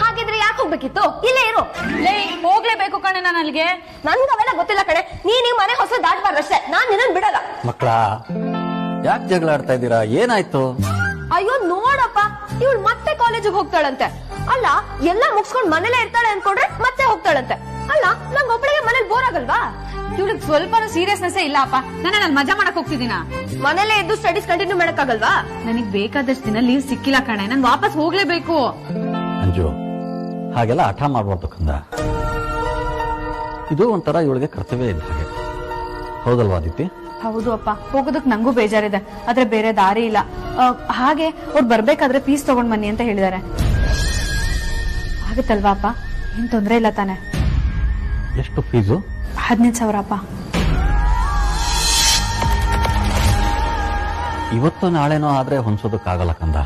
ಹಾಗಿದ್ರೆ ಯಾಕೆ ಹೋಗ್ಬೇಕಿತ್ತು? ಇಲ್ಲೇ ಇರು. ಲೈ, ಹೋಗ್ಲೇಬೇಕು ಕಣೆ ನಾನು ಅಲ್ಲಿಗೆ. ನನ್ಗೆ ಅವೆಲ್ಲ ಗೊತ್ತಿಲ್ಲ ಕಣೆ. ನೀನ್ ಮನೆ ಹೊಸ ದಾಟ್ಬಾರ್ದಷ್ಟೇ. ನಾನ್ ನಿನ್ನ ಬಿಡಲ್ಲ. ಮಕ್ಕಳ, ಯಾಕೆ ಜಗಳ ಆಡ್ತಾ ಇದ್ದೀರಾ? ಏನಾಯ್ತು? ಅಯ್ಯೋ ನೋಡಪ್ಪ, ಇವಳು ಮತ್ತೆ ಕಾಲೇಜಿಗೆ ಹೋಗ್ತಾಳಂತೆ. ಅಲ್ಲ, ಎಲ್ಲ ಮುಗಿಸ್ಕೊಂಡ್ ಮನೇಲೆ ಇರ್ತಾಳೆ ಅನ್ಕೊಂಡ್ರೆ ಮತ್ತೆ ಹೋಗ್ತಾಳಂತೆ. ಅಲ್ಲ, ನಂಗೆ ಒಬ್ಬಳಿಗೆ ಮನೇಲಿ ಬೋರ್ ಆಗಲ್ವಾ? ಇವಳಿಗೆ ಸ್ವಲ್ಪ ಸೀರಿಯಸ್ನೆಸ್ ಇಲ್ಲ ಅಪ್ಪ. ನಾನು ಮಜಾ ಮಾಡಕ್ ಹೋಗ್ತಿದ್ದೀನ. ಮನೇಲೆ ಇದ್ದು ಸ್ಟಡೀಸ್ ಕಂಟಿನ್ಯೂ ಮಾಡಕ್ಕಾಗಲ್ವಾ? ನನಗ್ ಬೇಕಾದಷ್ಟು ದಿನ ಲೀವ್ ಸಿಕ್ಕಿಲ್ಲ ಕಣೆ, ನಾನು ವಾಪಸ್ ಹೋಗ್ಲೇಬೇಕು. ಅಂಜು, ಹಾಗೆಲ್ಲ ಹಠ ಮಾಡ್ಬಾರ್ದು ಕಂದ. ಇದು ಒಂಥರ ಇವಳಿಗೆ ಕರ್ತವ್ಯ ಇಲ್ಲ ಹಾಗೆ. ಹೌದಲ್ವಾ ಅದಿತಿ? ಹೌದು ಅಪ್ಪ, ಹೋಗೋದಕ್ ನಂಗೂ ಬೇಜಾರಿದೆ, ಆದ್ರೆ ಬೇರೆ ದಾರಿ ಇಲ್ಲ. ಹಾಗೆ ಅವ್ರು ಬರ್ಬೇಕಾದ್ರೆ ಫೀಸ್ ತಗೊಂಡ್ ಬನ್ನಿ ಅಂತ ಹೇಳಿದಾರೆ. ಆಗುತ್ತಲ್ವಾ ಅಪ್ಪ? ಏನ್ ತೊಂದ್ರೆ ಇಲ್ಲ ತಾನೆ? ಎಷ್ಟು ಫೀಸು? 15,000 ಅಪ್ಪ. ಇವತ್ತು ನಾಳೆನೋ ಆದ್ರೆ ಹೊಂದೋದಕ್ಕಾಗಲ್ಲ ಕಂದ.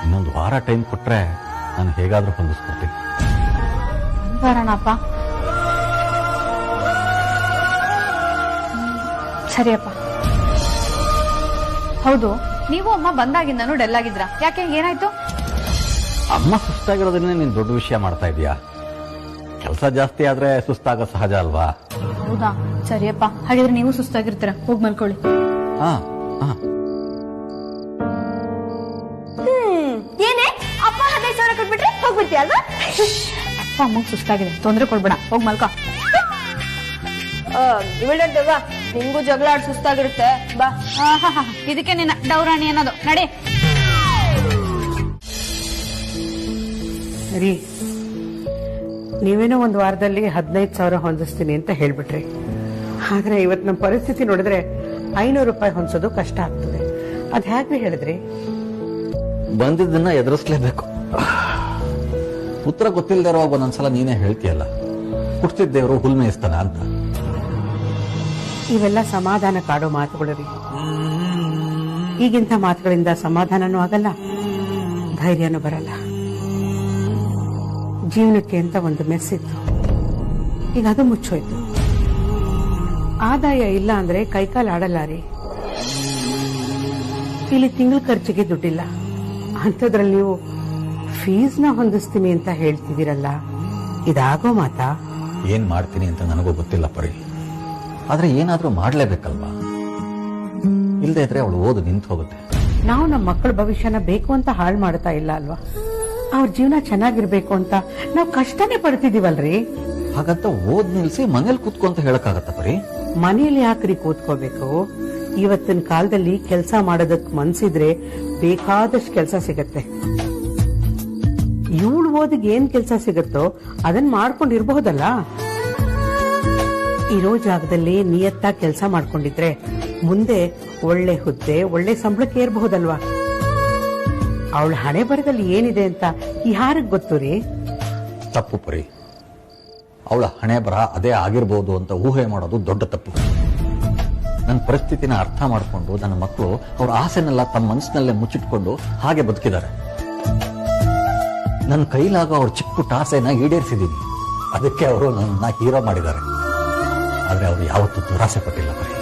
ಇನ್ನೊಂದು ವಾರ ಟೈಮ್ ಕೊಟ್ರೆ ನಾನು ಹೇಗಾದ್ರೂ ಹೊಂದಿಸ್ಕೊಡ್ತೀನಿ. ಬರೋಣಪ್ಪ. ಸರಿಯಪ್ಪ. ಹೌದು, ನೀವು ಅಮ್ಮ ಬಂದಾಗಿಂದನೂ ಡೆಲ್ ಆಗಿದ್ರ, ಯಾಕೆ? ಏನಾಯ್ತು? ಅಮ್ಮ ಸುಸ್ತಾಗಿರೋದನ್ನೇ ನೀನ್ ದೊಡ್ಡ ವಿಷಯ ಮಾಡ್ತಾ ಇದೀಯಾ? ಕೆಲಸ ಜಾಸ್ತಿ ಆದ್ರೆ ಸುಸ್ತಾಗ ಸಹಜ ಅಲ್ವಾ? ಹೌದಾ? ಸರಿಯಪ್ಪ, ಹಾಗಿದ್ರೆ ನೀವು ಸುಸ್ತಾಗಿರ್ತೀರ, ಹೋಗಿ ಮಲ್ಕೊಳ್ಳಿ. ಏನೇ ಅಪ್ಪ 15,000 ಅಲ್ವಾ? ಅಪ್ಪ ಅಮ್ಮಂಗ್ ಸುಸ್ತಾಗಿದೆ, ತೊಂದ್ರೆ ಕೊಡ್ಬೇಡ, ಹೋಗ್ ಮಲ್ಕೋ. ಇವಳಲ್ವಾ ನಿಂಗೂ ಜಗಳ ಆಡ್ ಸುಸ್ತಾಗಿರುತ್ತೆ, ಬಾ. ಇದಕ್ಕೆ ನಿನ್ನ ಡೌರಾಣಿ ಅನ್ನೋದು. ನಡಿ. ಸರಿ, ನೀವೇನೋ ಒಂದು ವಾರದಲ್ಲಿ 15,000 ಹೊಂದಿಸ್ತೀನಿ ಅಂತ ಹೇಳ್ಬಿಟ್ರಿ. ಆದ್ರೆ ಇವತ್ತು ನಮ್ಮ ಪರಿಸ್ಥಿತಿ ನೋಡಿದ್ರೆ 500 ರೂಪಾಯಿ ಹೊಂದಿಸೋದು ಕಷ್ಟ ಆಗ್ತದೆ. ಅದ್ ಹೇಗ್ರಿ ಹೇಳಿದ್ರಿ? ಬಂದಿದ್ದನ್ನ ಎದುರಿಸ್ಲೇಬೇಕು. ಉತ್ತರ ಗೊತ್ತಿಲ್ಲದೆ ಇರುವಾಗ ಒಂದೊಂದ್ಸಲ ನೀನೇ ಹೇಳ್ತೀಯಲ್ಲ, ಹುಟ್ಟಿದ್ದೇವರು ಹುಲ್ ಮೇಯಿಸ್ತಾನ ಅಂತ. ಇವೆಲ್ಲ ಸಮಾಧಾನ ಕಾಡೋ ಮಾತುಗಳು ರೀ. ಈಗಿಂತ ಮಾತುಗಳಿಂದ ಸಮಾಧಾನನೂ ಆಗಲ್ಲ, ಧೈರ್ಯನೂ ಬರಲ್ಲ. ಜೀವನಕ್ಕೆ ಅಂತ ಒಂದು ಮೆಸ್ಸಿತ್ತು, ಈಗ ಅದು ಮುಚ್ಚೋಯ್ತು. ಆದಾಯ ಇಲ್ಲ ಅಂದ್ರೆ ಕೈಕಾಲು ಆಡಲ್ಲ ರೀ. ಇಲ್ಲಿ ತಿಂಗಳ ಖರ್ಚಿಗೆ ದುಡ್ಡಿಲ್ಲ, ಅಂಥದ್ರಲ್ಲಿ ನೀವು ಫೀಸ್ನ ಹೊಂದಿಸ್ತೀನಿ ಅಂತ ಹೇಳ್ತಿದ್ದೀರಲ್ಲ, ಇದಾಗೋ ಮಾತಾ? ಏನ್ ಮಾಡ್ತೀನಿ ಅಂತ ನನಗೂ ಗೊತ್ತಿಲ್ಲ ಪರಿ, ಆದ್ರೆ ಏನಾದ್ರೂ ಮಾಡ್ಲೇಬೇಕಲ್ವಾ? ಇಲ್ದೇ ಇದ್ರೆ ಅವಳು ಓದು ನಿಂತು ಹೋಗುತ್ತೆ. ನಾವು ನಮ್ಮ ಮಕ್ಕಳ ಭವಿಷ್ಯನ ಬೇಕು ಅಂತ ಹಾಳು ಮಾಡ್ತಾ ಇಲ್ಲ ಅಲ್ವಾ? ಅವ್ರ ಜೀವನ ಚೆನ್ನಾಗಿರ್ಬೇಕು ಅಂತ ನಾವು ಕಷ್ಟನೇ ಪಡ್ತಿದೀವಲ್ರಿ. ಹಾಗಂತ ಓದ್ ನಿಲ್ಸಿ ಮನೇಲಿ ಕೂತ್ಕೊಂತ ಹೇಳಕ್ಕಾಗತ್ತ ಪರಿ? ಮನೇಲಿ ಯಾಕ್ರಿ ಕೂತ್ಕೋಬೇಕು? ಇವತ್ತಿನ ಕಾಲದಲ್ಲಿ ಕೆಲಸ ಮಾಡೋದಕ್ ಮನ್ಸಿದ್ರೆ ಬೇಕಾದಷ್ಟು ಕೆಲಸ ಸಿಗತ್ತೆ. ಇವಳು ಓದಿಗೆ ಏನ್ ಕೆಲಸ ಸಿಗುತ್ತೋ ಅದನ್ನ ಮಾಡ್ಕೊಂಡಿರ್ಬಹುದಲ್ಲ. ಇರೋ ಜಾಗದಲ್ಲಿ ನಿಯತ್ತಾಗಿ ಕೆಲಸ ಮಾಡ್ಕೊಂಡಿದ್ರೆ ಮುಂದೆ ಒಳ್ಳೆ ಹುದ್ದೆ, ಒಳ್ಳೆ ಸಂಬಳಕ್ಕೆ ಏರ್ಬಹುದಲ್ವಾ? ಅವಳ ಹಣೆ ಬರದಲ್ಲಿ ಏನಿದೆ ಅಂತ ಯಾರಿಗ್ ಗೊತ್ತು ರೀ? ತಪ್ಪು ಪರಿ, ಅವಳ ಹಣೆ ಬರ ಅದೇ ಆಗಿರ್ಬೋದು ಅಂತ ಊಹೆ ಮಾಡೋದು ದೊಡ್ಡ ತಪ್ಪು. ನನ್ನ ಪರಿಸ್ಥಿತಿನ ಅರ್ಥ ಮಾಡಿಕೊಂಡು ನನ್ನ ಮಕ್ಕಳು ಅವ್ರ ಆಸೆನೆಲ್ಲ ತಮ್ಮ ಮನಸ್ಸಿನಲ್ಲೇ ಮುಚ್ಚಿಟ್ಕೊಂಡು ಹಾಗೆ ಬದುಕಿದ್ದಾರೆ. ನನ್ನ ಕೈಲಾಗೋ ಅವ್ರ ಚಿಕ್ಕ ಪುಟ್ಟ ಆಸೆನ ಈಡೇರಿಸಿದ್ದೀನಿ, ಅದಕ್ಕೆ ಅವರು ನನ್ನ ಹೀರೋ ಮಾಡಿದ್ದಾರೆ. ಆದ್ರೆ ಅವರು ಯಾವತ್ತೂ ದುರಾಸೆ ಪಟ್ಟಿಲ್ಲ ಬರೀ.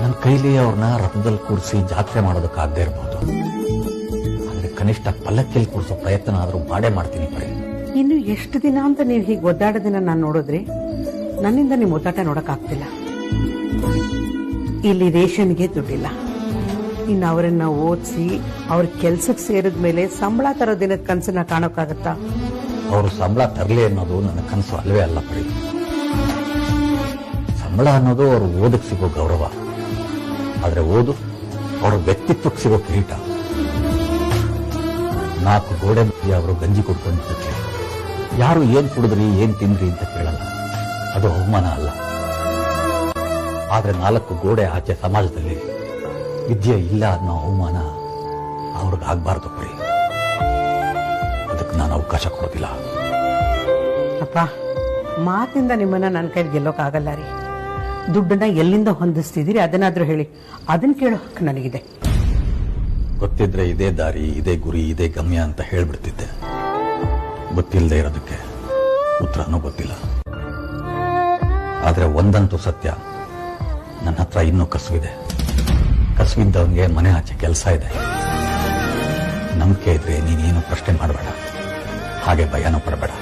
ನನ್ನ ಕೈಲಿ ಅವ್ರನ್ನ ರಥದಲ್ಲಿ ಕೂರಿಸಿ ಜಾತ್ರೆ ಮಾಡೋದಕ್ಕಾಗದೇ ಇರಬಹುದು, ಆದ್ರೆ ಕನಿಷ್ಠ ಪಲ್ಲಕ್ಕಿಯಲ್ಲಿ ಕೂರಿಸೋ ಪ್ರಯತ್ನ ಆದ್ರೂ ಮಾಡೇ ಮಾಡ್ತೀನಿ ಬರೀ. ಇನ್ನು ಎಷ್ಟು ದಿನ ಅಂತ ನೀವು ಹೀಗೆ ಒದ್ದಾಡೋದಿನ ನಾನು ನೋಡಿದ್ರಿ? ನನ್ನಿಂದ ನಿಮ್ ಒದ್ದಾಟ ನೋಡಕ್ ಆಗ್ತಿಲ್ಲ. ಇಲ್ಲಿ ರೇಷನ್ಗೆ ದುಡ್ಡಿಲ್ಲ, ಇನ್ನು ಅವರನ್ನ ಓದಿಸಿ ಅವ್ರ ಕೆಲ್ಸಕ್ಕೆ ಸೇರಿದ್ಮೇಲೆ ಸಂಬಳ ತರೋ ದಿನದ ಕನಸನ್ನ ಕಾಣೋಕ್ಕಾಗತ್ತಾ? ಅವರು ಸಂಬಳ ತರಲಿ ಅನ್ನೋದು ನನ್ನ ಕನಸು ಅಲ್ವೇ ಅಲ್ಲ ಪರಿ. ಸಂಬಳ ಅನ್ನೋದು ಅವ್ರ ಓದಕ್ಕೆ ಸಿಗೋ ಗೌರವ, ಆದ್ರೆ ಓದು ಅವ್ರ ವ್ಯಕ್ತಿತ್ವಕ್ಕೆ ಸಿಗೋ ಕಿರೀಟ. 4 ಗೋಡೆ ಮಧ್ಯೆ ಅವರು ಗಂಜಿ ಕೊಡ್ಕೊಂಡಿದ್ದಕ್ಕೆ ಯಾರು ಏನ್ ಕುಡಿದ್ರಿ ಏನ್ ತಿಂದ್ರಿ ಅಂತ ಕೇಳಲ್ಲ, ಅದು ಅವಮಾನ ಅಲ್ಲ. ಆದ್ರೆ 4 ಗೋಡೆ ಆಚೆ ಸಮಾಜದಲ್ಲಿ ವಿದ್ಯೆ ಇಲ್ಲ ಅನ್ನೋ ಅವಮಾನ ಅವ್ರಿಗಾಗಬಾರ್ದು ಪರಿ. ಅದಕ್ಕೆ ನಾನು ಅವಕಾಶ ಕೊಡೋದಿಲ್ಲ. ಅಪ್ಪ, ಮಾತಿಂದ ನಿಮ್ಮನ್ನ ನನ್ನ ಕೈಲಿ ಗೆಲ್ಲೋಕ್ಕಾಗಲ್ಲ ರೀ. ದುಡ್ಡನ್ನ ಎಲ್ಲಿಂದ ಹೊಂದಿಸ್ತಿದ್ದೀರಿ ಅದನ್ನಾದ್ರೂ ಹೇಳಿ, ಅದನ್ನ ಕೇಳೋ ಹಕ್ಕು ನನಗಿದೆ. ಗೊತ್ತಿದ್ರೆ ಇದೇ ದಾರಿ, ಇದೇ ಗುರಿ, ಇದೇ ಗಮ್ಯ ಅಂತ ಹೇಳ್ಬಿಡ್ತಿದ್ದೆ. ಗೊತ್ತಿಲ್ಲದೆ ಇರೋದಕ್ಕೆ ಉತ್ತರನೂ ಗೊತ್ತಿಲ್ಲ. ಆದ್ರೆ ಒಂದಂತೂ ಸತ್ಯ, ನನ್ನ ಹತ್ರ ಇನ್ನೂ ಕಸುವಿದೆ. ಕಸುವಿದ್ದವನಿಗೆ ಮನೆ ಆಚೆ ಕೆಲಸ ಇದೆ. ನಂಬಿಕೆ ಇದ್ರೆ ನೀನೇನು ಪ್ರಶ್ನೆ ಮಾಡಬೇಡ, ಹಾಗೆ ಭಯನೂ ಪಡಬೇಡ.